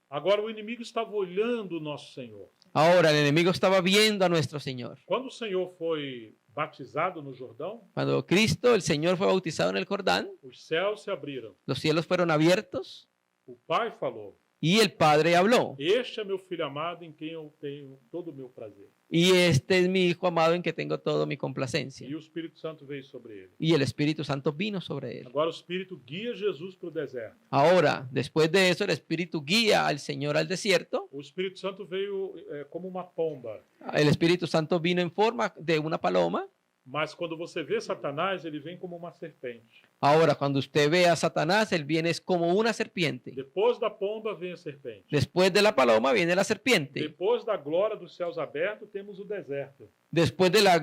Agora o inimigo estava olhando o nosso Senhor. Ahora el enemigo estaba viendo a nuestro Señor. Quando o Senhor foi batizado no Jordão, Cuando Cristo, el Señor, fue bautizado en el Jordán, os céus se abriram. los cielos fueron abiertos O Pai falou: y el Padre habló. Este é meu filho amado em quem eu tenho todo o meu prazer. Y este es mi Hijo amado en que tengo toda mi complacencia. E o Espírito Santo veio sobre ele. Y el Espíritu Santo vino sobre él. Agora o Espírito guia Jesus para o deserto. Ahora, después de eso, el Espíritu guía al Señor al desierto. O Espírito Santo veio como uma pomba. El Espíritu Santo vino en forma de una paloma. Mas quando você vê Satanás, ele vem como uma serpente. Ahora, cuando usted ve a Satanás, él viene es como una serpiente. Depois da pomba vem a serpente. Después de la paloma viene la serpiente. Depois da glória dos céus abertos, temos o deserto. Después de la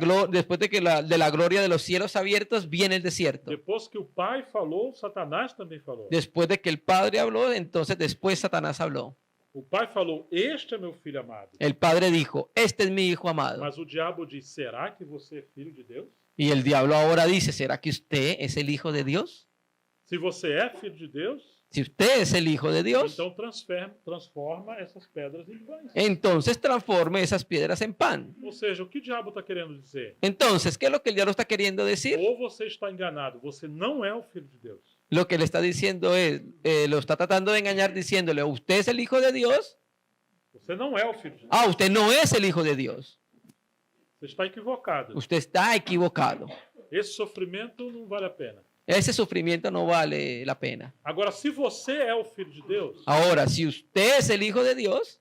gloria de los cielos abiertos viene el desierto. Depois que o Pai falou, Satanás também falou. Después de que el Padre habló, entonces después Satanás habló. O Pai falou: Este é meu filho amado. El Padre dijo, este es mi Hijo amado. Mas o diabo diz: Será que você é filho de Deus? Y el diablo ahora dice, ¿será que usted es el Hijo de Dios? Se você é filho de Deus, Si usted es el Hijo de Dios, então transforma essas pedras em pães. entonces transforme esas piedras en pan. Ou seja, o que o diabo está querendo dizer? Entonces, ¿qué es lo que el diablo está queriendo decir? Ou você está enganado, você não é o filho de Deus. Lo que le está diciendo es, lo está tratando de engañar diciéndole, ¿usted es el Hijo de Dios? Você não é o filho de Deus. Ah, usted no es el Hijo de Dios. Você está equivocado. Usted está equivocado. Esse sofrimento não vale a pena. Ese sufrimiento no vale la pena. Agora, se você é o filho de Deus, Ahora, si usted es el Hijo de Dios,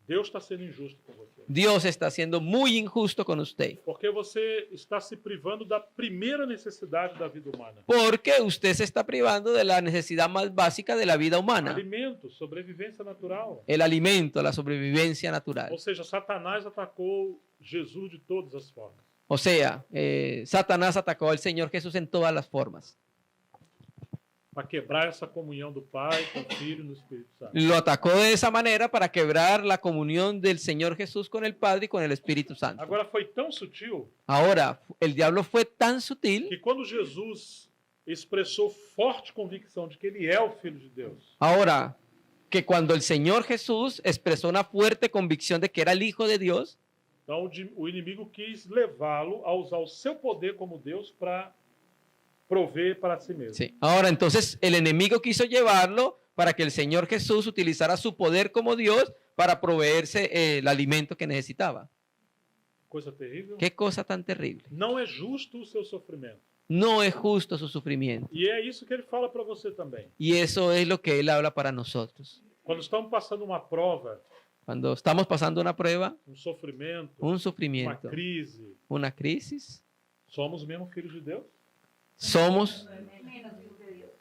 Deus está sendo injusto com você. Dios está siendo muy injusto con usted. Porque você está se privando da primeira necessidade da vida humana. Porque usted se está privando de la necesidad más básica de la vida humana. Alimento, sobrevivência natural. El alimento, la sobrevivencia natural. Ou seja, Satanás atacou Jesus de todas as formas. O sea, Satanás atacó al Señor Jesús en todas las formas. Para quebrar essa comunhão do Pai com o Filho e no Espírito Santo. Lo atacó de esa manera para quebrar la comunión del Señor Jesús con el Padre y con el Espíritu Santo. Agora, foi tão sutil Ahora, el diablo fue tan sutil. que quando Jesus expressou forte convicção de que ele é o Filho de Deus, Ahora, que cuando el Señor Jesús expresó una fuerte convicción de que era el Hijo de Dios, então o inimigo quis levá-lo a usar o seu poder como Deus para prover para si mesmo. sí. Ahora, entonces el enemigo quiso llevarlo para que el Señor Jesús utilizara su poder como Dios para proveerse el alimento que necesitaba. Coisa terrível. Qué cosa tan terrible. Não é justo o seu sofrimento. No es justo su sufrimiento. E é isso que ele fala para você também. Y eso es lo que Él habla para nosotros. Quando estamos passando uma prova, Cuando estamos pasando una prueba, sofrimento, un uma sufrimiento, crise, una crisis, somos mesmo filhos de Deus? somos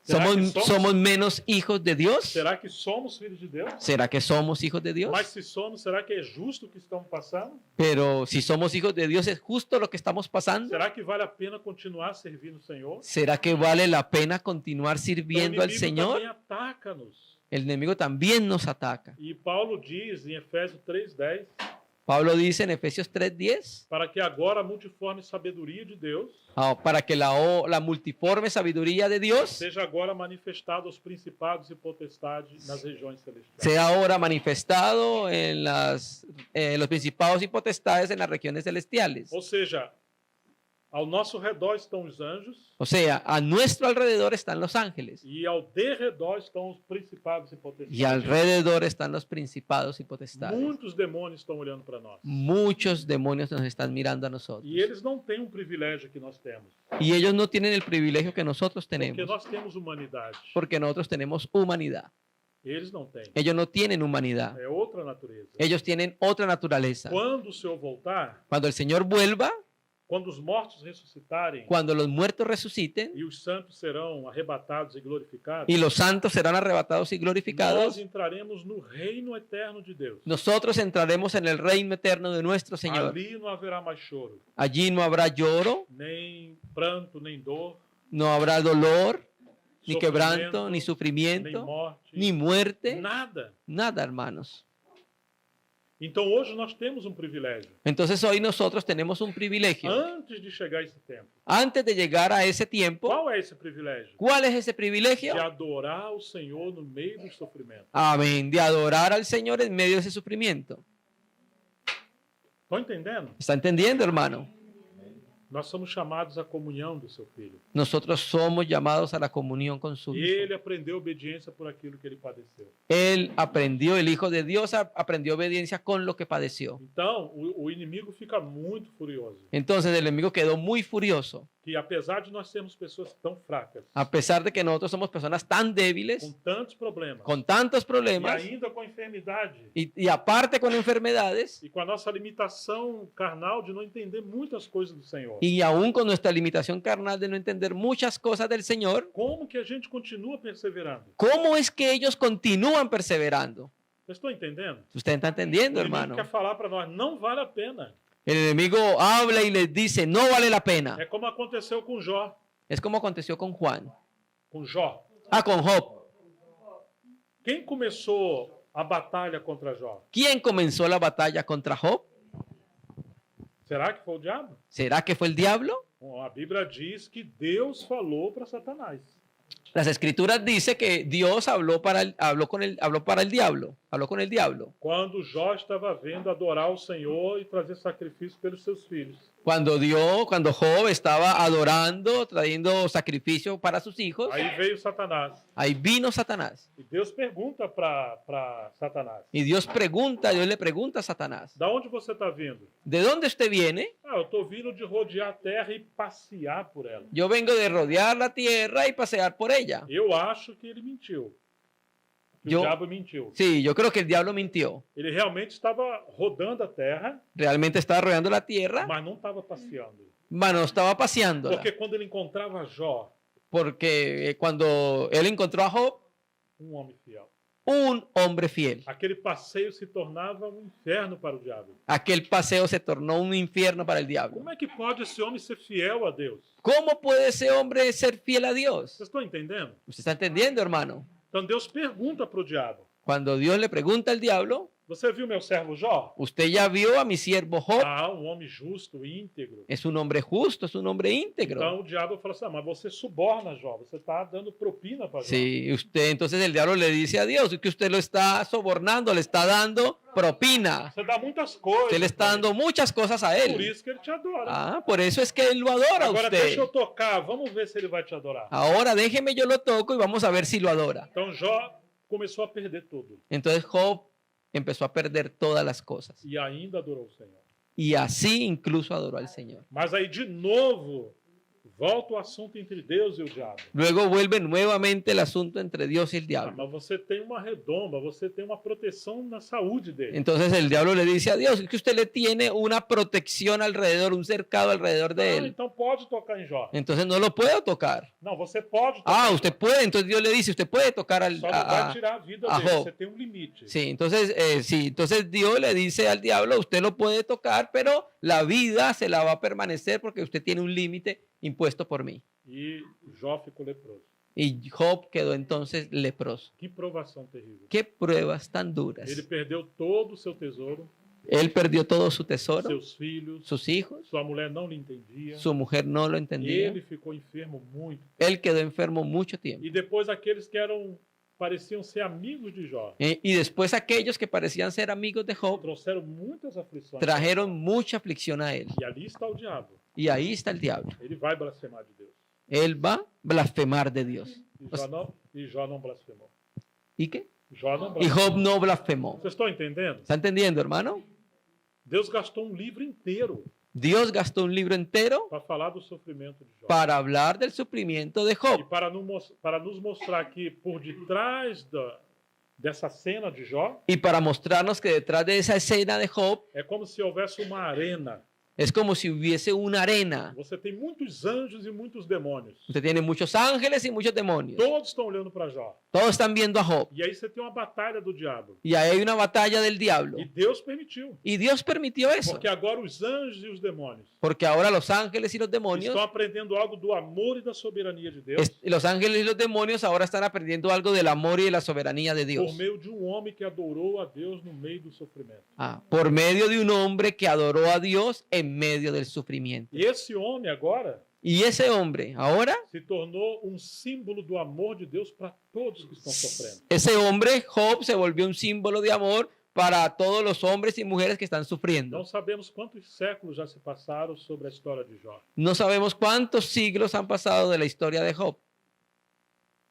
Será que ¿Somos menos hijos de Dios? Será que somos filhos de Deus? ¿Será que somos hijos de Dios? Mas se somos, será que é justo o que estamos passando? Pero si somos hijos de Dios, ¿es justo lo que estamos pasando? Será que vale a pena continuar servindo o Senhor? ¿Será que vale la pena continuar sirviendo al O inimigo Señor? também ataca-nos. El enemigo también nos ataca. E Paulo diz em Efésios 3:10, Pablo dice en Efesios 3:10, para que agora a multiforme sabedoria de Deus para que la multiforme sabiduría de Dios seja agora manifestada aos principados e potestades nas regiões celestiais. sea ahora manifestado en los principados y potestades en las regiones celestiales. Ou seja, ao nosso redor estão os anjos O sea, a nuestro alrededor están los ángeles e ao derredor estão os principados e potestades. y alrededor están los principados y potestades. Muitos demônios estão olhando para nós. Muchos demonios nos están mirando a nosotros. E eles não têm um privilégio que nós temos. Y ellos no tienen el privilegio que nosotros Porque tenemos, nós temos humanidade. porque nosotros tenemos humanidad. Eles não têm. Ellos no tienen humanidad. É outra natureza. Ellos tienen otra naturaleza. Quando o Senhor voltar, Cuando el Señor vuelva, quando os mortos ressuscitarem cuando los muertos resuciten e os santos serão arrebatados e glorificados, y los santos serán arrebatados y nós glorificados, entraremos no reino eterno de Deus. nosotros entraremos en el reino eterno de nuestro Señor. Ali não haverá mais choro, Allí no habrá lloro, nem pranto, nem dor, no habrá dolor, ni sofrimento, quebranto, ni nem sufrimiento, morte, ni muerte, nada. nada, hermanos. Então hoje nós temos um privilégio. Entonces hoy nosotros tenemos un privilegio. Antes de chegar esse tempo, Antes de llegar a ese tiempo, qual é esse privilégio? ¿cuál es ese De privilegio? adorar o Senhor no meio do sofrimento. Amén, de adorar al Señor en medio de ese sufrimiento. Estão entendendo? ¿Está entendiendo, hermano? Nós somos chamados à comunhão do seu filho. Nosotros somos llamados a la comunión con su E Hijo. ele aprendeu obediência por aquilo que ele padeceu. Él aprendió, el Hijo de Dios aprendió obediencia con lo que padeció. Então, o inimigo fica muito furioso. Entonces el enemigo quedó muy furioso. Que apesar de nós sermos pessoas tão fracas, A pesar de que nosotros somos personas tan com débiles, tantos problemas, con tantos e problemas, ainda com a enfermidade, y aparte con enfermedades, e com a nossa limitação carnal de não entender muitas coisas do Senhor, y aún con nuestra limitación carnal de no entender muchas cosas del Señor, como que a gente continua perseverando? ¿cómo es que ellos continúan perseverando? Vocês estão entendendo? Usted está entendiendo, O inimigo hermano. quer falar para nós, não vale a pena. El enemigo habla y les dice, no vale la pena. É como aconteceu com Jó. Es como aconteció con Juan. Com Jó. Con Job. Quem começou a batalha contra Jó? ¿Quién comenzó la batalla contra Job? Será que foi o diabo? ¿Será que fue el diablo? Bom, a Bíblia diz que Deus falou para Satanás. Las escrituras dice que Dios habló para el diablo, habló con el diablo. Quando Jó estava vendo adorar o Senhor e trazer sacrifício pelos seus filhos. Cuando Job estaba adorando, trayendo sacrificio para sus hijos, Aí veio Satanás. ahí vino Satanás. E Deus pergunta para Satanás: Y Dios le pregunta a Satanás, da onde você está vindo? ¿de dónde usted viene? Ah, eu estou vindo de rodear a terra e passear por ela. Yo vengo de rodear la tierra y pasear por ella. Eu acho que ele mentiu. Que o diabo mentiu. Sí, yo creo que el diablo mintió. Ele realmente estava rodando a terra, Realmente estaba rodeando la tierra, mas não estava passeando. mas no estaba paseándola. Porque quando ele encontrava Jó, Porque cuando él encontró a Job, homem fiel, un hombre fiel, aquele passeio se tornava um inferno para o diabo. aquel paseo se tornó un infierno para el diablo. Como é que pode esse homem ser fiel a Deus? ¿Cómo puede ese hombre ser fiel a Dios? Vocês estão entendendo? ¿Usted está entendiendo, hermano? Então Deus pergunta para o diabo: Cuando Dios le pregunta al diablo, você viu meu servo Jó? ¿usted ya vio a mi siervo Job? Ah, um homem justo, íntegro. Es un hombre justo, es un hombre íntegro. Então o diabo fala assim: ah, mas você suborna Jó, você está dando propina para Jó. Sí, entonces el diablo le dice a Dios que usted lo está sobornando, le está dando propina. Você dá muitas coisas. Usted le está dando muchas cosas a Por él. isso que ele te adora. Ah, por eso es que él lo adora a Agora usted. deixa eu tocar, vamos ver se ele vai te adorar. Ahora déjeme yo lo toco y vamos a ver si lo adora. Então Jó começou a perder tudo Entonces Job empezó a perder todas las cosas. e ainda adorou o Senhor. Y así incluso adoró al Señor. Mas aí de novo Volta o assunto entre Deus e o diabo. Luego vuelve nuevamente el asunto entre Dios y el Ah, diablo. mas você tem uma redoma, você tem uma proteção na saúde dele. Entonces el diablo le dice a Dios que usted le tiene una protección alrededor, un cercado alrededor de Ah, él. então pode tocar em Jó. Entonces no lo puedo tocar. Não, você pode tocar. Ah, em usted Jó. puede. Entonces Dios le dice, usted puede tocar Só não vai a- tirar a vida a dele. Job. Você tem um limite. Sí, entonces Dios le dice al diablo, usted lo puede tocar, pero la vida se la va a permanecer porque usted tiene un límite impuesto por mí. E Jó ficou leproso. Y Job quedó entonces leproso. Que provação terrível. Qué pruebas tan duras. Ele perdeu todo o seu tesouro, Él perdió todo su tesoro, seus filhos, sus hijos, sua mulher não lhe entendia. su mujer no lo entendía. Ele ficou enfermo muito. Él quedó enfermo mucho tiempo. E depois aqueles que pareciam ser amigos de Jó, Y después aquellos que parecían ser amigos de Job trouxeram muitas aflições. trajeron mucha aflicción a él. E ali está o diabo. Y ahí está el diablo. Ele vai blasfemar de Deus. Él va a blasfemar de Dios. E Jó não blasfemou. ¿Y qué? Jó não Y blasfemou. Job no blasfemó. Vocês estão entendendo? ¿Está entendiendo, hermano? Deus gastou um livro inteiro Dios gastó un libro entero para falar do sofrimento de Jó. para hablar del sufrimiento de E Job. para nos mostrar que por detrás dessa cena de Jó, Y para mostrarnos que detrás de esa escena de Job é como se houvesse uma arena. es como si hubiese una arena. Você tem muitos anjos e muitos demônios. Usted tiene muchos ángeles y muchos demonios. Todos estão olhando para Jó. Todos están viendo a Job. E aí você tem uma batalha do diabo. Y ahí hay una batalla del diablo. E Deus permitiu. Y Dios permitió eso. Porque agora os anjos e os demônios Porque ahora los ángeles y los demonios, estão aprendendo algo do amor e da soberania de Deus los ángeles y los demonios ahora están aprendiendo algo del amor y de la soberanía de por Dios. meio de um homem que adorou a Deus no meio do sofrimento. Por medio de un hombre que adoró a Dios en medio del sufrimiento. E esse homem agora Y ese hombre ahora, se tornou um símbolo do amor de Deus para todos que estão sofrendo. ese hombre, Job, se volvió un símbolo de amor para todos los hombres y mujeres que están Não sufriendo. sabemos quantos séculos já se passaram sobre a história de Jó, No sabemos cuántos siglos han pasado de la historia de Job,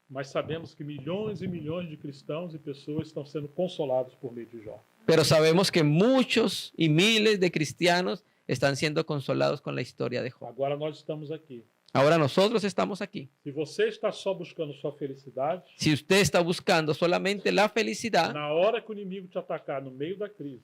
mas sabemos que milhões e milhões de cristãos e pessoas estão sendo consolados por meio de Jó. pero sabemos que muchos y miles de cristianos están siendo consolados con la historia de Job. Agora nós estamos aqui. Ahora nosotros estamos aquí. Se você está só buscando sua felicidade, Si usted está buscando solamente la felicidad, na hora que o inimigo te atacar no meio da crise,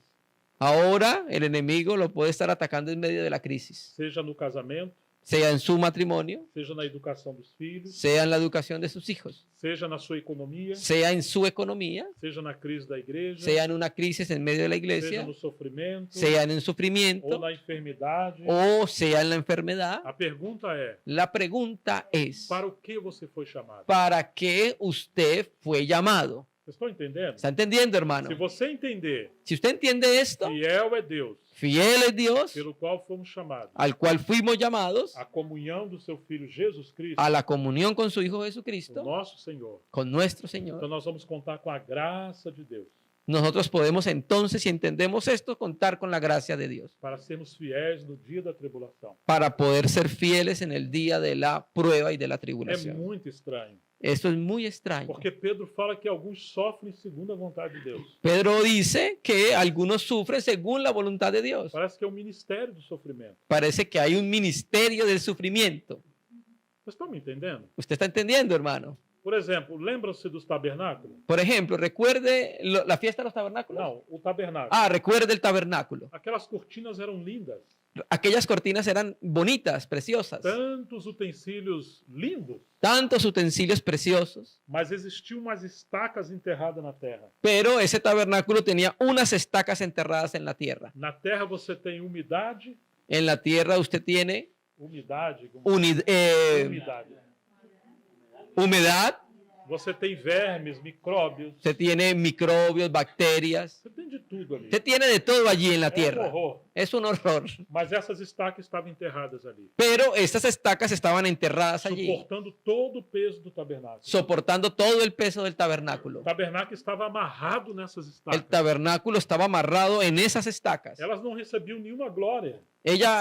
ahora el enemigo lo puede estar atacando en medio de la crisis, seja no casamento, sea en su matrimonio, seja na educação dos filhos, sea en la educación de sus hijos, seja na sua economia, sea en su economía, seja na crise da igreja, sea en una crisis en medio de la seja iglesia, no sofrimento, sea en el ou sufrimiento na enfermidade. o sea en la enfermedad. A pergunta é: La pregunta es, para o que você foi chamado? ¿para qué usted fue llamado? Vocês estão entendendo? ¿Está entendiendo, hermano? Se você entender Si usted entiende esto, fiel é Deus, fiel es Dios, pelo qual fomos chamados, al cual fuimos llamados a comunhão do seu Filho Jesus Cristo, a la comunión con su Hijo o Jesucristo, nosso Senhor, con nuestro então Señor. nós vamos contar com a graça de Deus Nosotros podemos entonces, si entendemos esto, contar con la gracia de Dios para sermos fiéis no dia da tribulação. para poder ser fieles en el día de la prueba y de la É tribulación. muito estranho, Esto es muy extraño. porque Pedro fala que alguns sofrem segundo a vontade de Deus. Pedro dice que algunos sufren según la voluntad de Dios. Parece que é o ministério do sofrimento. Parece que hay un ministerio del sufrimiento. Vocês estão me entendendo? ¿Usted está entendiendo, hermano? Por exemplo, lembram-se dos tabernáculos? Por ejemplo, recuerde la fiesta de los tabernáculos. Não, o tabernáculo. Recuerde el tabernáculo. Aquelas cortinas eram lindas. Aquellas cortinas eran bonitas, preciosas. Tantos utensílios lindos, Tantos utensilios preciosos. mas existiam umas estacas enterradas na terra. Pero ese tabernáculo tenía unas estacas enterradas en la tierra. Na terra você tem umidade, En la tierra usted tiene umidade, humedad, Você tem vermes, micróbios, usted tiene microbios, bacterias. você tem de tudo ali. Usted tiene de todo allí en la É um tierra. horror. Es un horror. Mas essas estacas estavam enterradas ali, Pero estas estacas estaban enterradas allí, suportando todo o peso do tabernáculo. soportando todo el peso del tabernáculo. O tabernáculo estava amarrado nessas El estacas. tabernáculo estaba amarrado en esas estacas. Elas não recebiam nenhuma glória.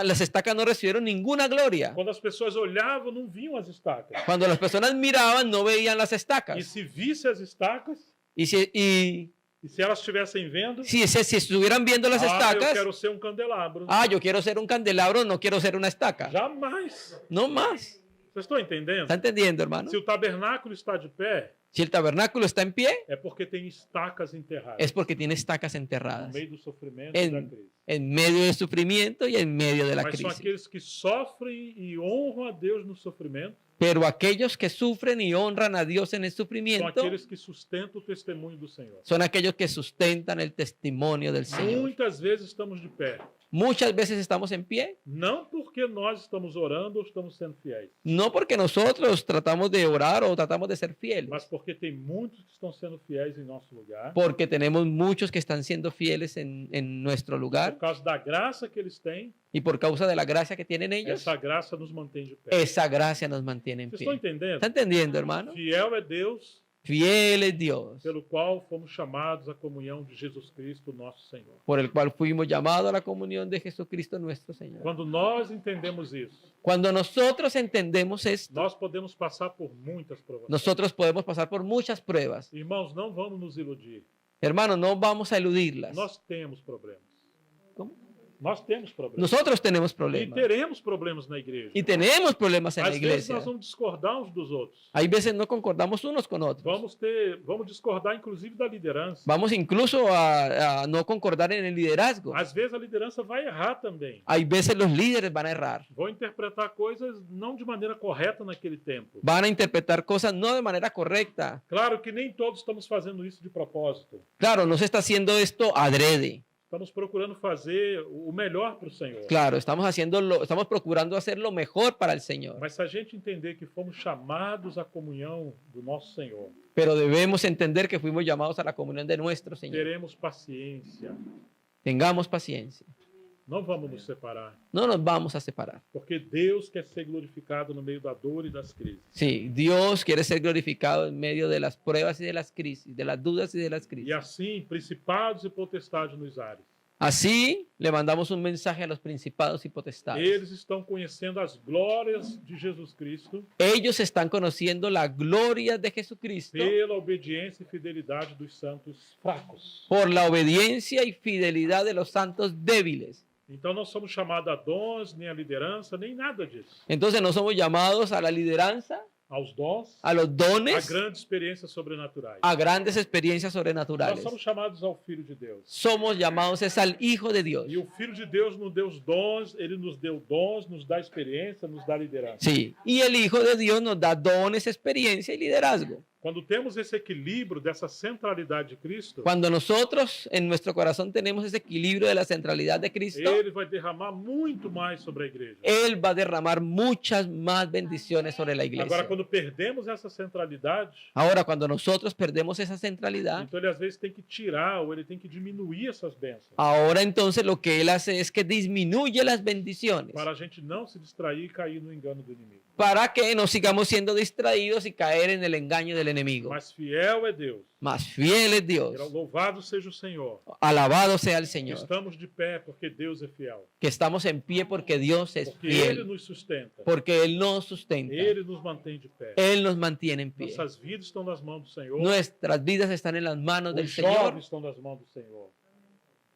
Las estacas no recibieron ninguna gloria. Quando as pessoas olhavam, não viam as estacas. Cuando las personas miraban, no veían las E estacas. se visse as estacas, Y e se elas estivessem vendo, si estuvieran viendo las eu estacas, quero ser um candelabro. yo quiero ser un candelabro, no quiero ser una estaca. Jamais. No más. Vocês estão entendendo? ¿Está entendiendo, hermano? Se o tabernáculo está de pé, Si el tabernáculo está en pie, é porque tem estacas enterradas es porque tiene estacas no enterradas meio do sofrimento e da en, crise. en medio del sufrimiento y en medio de la Mas são crisis. aqueles que sofrem e honram a Deus no sofrimento, Pero aquellos que sufren y honran a Dios en el são sufrimiento aqueles que sustentam o testemunho do Senhor. son aquellos que sustentan el testimonio del Señor. Muitas vezes estamos de pé, Muchas veces estamos en pie, não porque nós estamos orando ou estamos sendo fiéis, no porque nosotros tratamos de orar o tratamos de ser fieles, mas porque tem muitos que estão sendo fiéis em nosso lugar, porque tenemos muchos que están siendo fieles en nuestro lugar por causa da graça que eles têm, y por causa de la gracia que tienen ellos, essa graça nos mantém de pé. esa gracia nos mantiene en Vocês estão pie. entendendo? ¿Está entendiendo, hermano? Fiel é Deus, Fiel es Dios, pelo qual fomos chamados à comunhão de Jesus Cristo, nosso Senhor. por el cual fuimos llamados a la comunión de Jesucristo nuestro Señor. Quando nós entendemos isso, Cuando nosotros entendemos esto, nós podemos passar por muitas provações. nosotros podemos pasar por muchas pruebas. Irmãos, não vamos nos iludir. Hermano, no vamos a eludirlas. Nós temos problemas. ¿Cómo? Nós temos problemas. Nosotros tenemos E problemas. teremos problemas na igreja. Y tenemos problemas en la Às vezes iglesia. nós vamos discordar uns dos outros. Hay veces no concordamos unos con otros. Vamos discordar, inclusive, da liderança. Vamos incluso a no concordar en el liderazgo. Às vezes a liderança vai errar também. Hay veces los líderes van a errar. Vão interpretar coisas não de maneira correta naquele tempo. Van a interpretar cosas no de manera correcta. Claro que nem todos estamos fazendo isso de propósito. Claro, no se está haciendo esto adrede. Estamos procurando fazer o melhor para o Senhor. Claro, estamos procurando hacer lo mejor para el Señor. Mas se a gente entender que fomos chamados à comunhão do nosso Senhor, Pero debemos entender que fuimos llamados a la comunión de nuestro Señor. teremos paciência. Tengamos paciencia. Não vamos nos separar. No nos vamos a separar. Porque Deus quer ser glorificado no meio da dor e das crises. Sí, Dios quiere ser glorificado en medio de las pruebas y de las crisis, de las dudas y de las E crisis. assim, principados e potestades nos ares. Así le mandamos un mensaje a los principados y potestades. Eles estão conhecendo as glórias de Jesus Cristo Ellos están conociendo la gloria de Jesucristo pela obediência e fidelidade dos santos fracos. por la obediencia y fidelidad de los santos débiles. Então não somos chamados a dons, nem a liderança, nem nada disso. Entonces no somos llamados a la lideranza, Aos dons, a los a dones, grandes experiências sobrenaturais. a grandes experiencias Nós sobrenaturales. somos chamados ao Filho de Deus. Somos llamados es al Hijo de Dios. E o Filho de Deus nos deu os dons, ele nos deu dons, nos dá experiência, nos dá liderança. Sí, y el Hijo de Dios nos da dones, experiencia y liderazgo. Quando temos esse equilíbrio dessa centralidade de Cristo, Cuando nosotros en nuestro corazón tenemos ese equilibrio de la centralidad de Cristo, ele vai derramar muito mais sobre a igreja. Él va a derramar muchas más bendiciones sobre la Agora, iglesia. quando perdemos essa centralidade, Ahora, cuando nosotros perdemos esa centralidad, então ele às vezes tem que tirar ou ele tem que diminuir essas bênçãos ahora entonces lo que Él hace es que disminuye las bendiciones para a gente não se distrair e cair no engano do inimigo. para que no sigamos siendo distraídos y caer en el engaño del enemigo. Mas fiel é Deus. Más fiel es Dios. Louvado seja o Senhor. Alabado sea el Señor. Estamos de pé porque Deus é fiel. Que estamos en pie porque Dios es Porque Ele fiel. nos sustenta. Porque Él nos sustenta. Ele nos mantém de pé. Él nos mantiene en pie. Nossas vidas estão nas mãos do Senhor. Nuestras vidas están en las manos del Os Señor. jovens estão nas mãos do Senhor.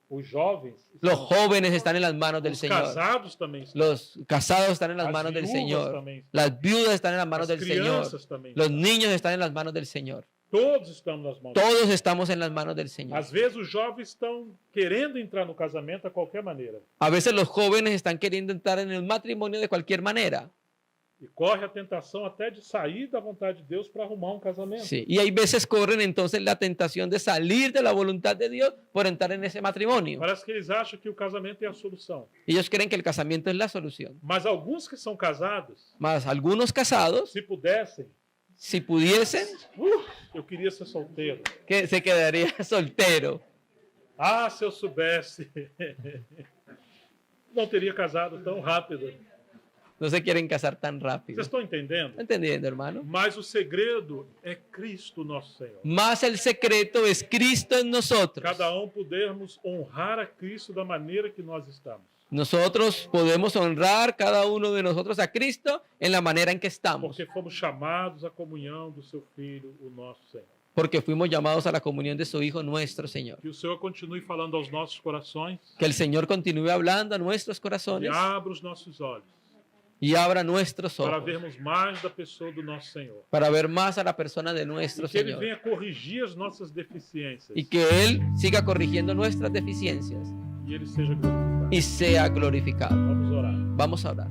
Os jovens, Los estão- jóvenes están en las manos del os Señor. casados também estão. Los casados están en las As manos del viúvas Señor. também estão. Las viudas están en las manos As del Señor. crianças também Los estão. niños están en las manos del Señor. Todos estamos nas mãos. Todos estamos en las manos del Señor. Às vezes os jovens estão querendo entrar no casamento a qualquer maneira. A veces los jóvenes están queriendo entrar en el matrimonio de cualquier manera. E corre a tentação até de sair da vontade de Deus para arrumar um casamento. Sí. Y hay veces corren entonces la tentación de salir de la voluntad de Dios por entrar en ese matrimonio. Parece que eles acham que o casamento é a solução. Ellos creen que el casamiento es la solución. Mas alguns que são casados, Mas algunos casados, se pudessem, si pudiesen, eu queria ser solteiro. que se quedaría soltero. Ah, se eu soubesse. Não teria casado tão rápido. No se quieren casar tan rápido. Vocês estão entendendo? ¿Está entendiendo, hermano? Mas o segredo é Cristo, nosso Senhor. Más el secreto es Cristo en nosotros. Cada podermos honrar a Cristo da maneira que nós estamos. Nosotros podemos honrar cada uno de nosotros a Cristo en la manera en que estamos. Porque fomos chamados à comunhão do seu Filho, o nosso Senhor. Porque fuimos llamados a la comunión de su Hijo, nuestro Señor. Que o Senhor continue falando aos nossos corações Que el Señor continúe hablando a nuestros e corazones abra os nossos olhos y abra nuestros para ojos vermos mais da pessoa do nosso Senhor. para ver más a la persona de nuestro E que Ele Señor venha corrigir as nossas deficiências. y que Él siga corrigiendo nuestras deficiencias E Ele seja glorificado. y sea glorificado. Vamos orar. Vamos a orar.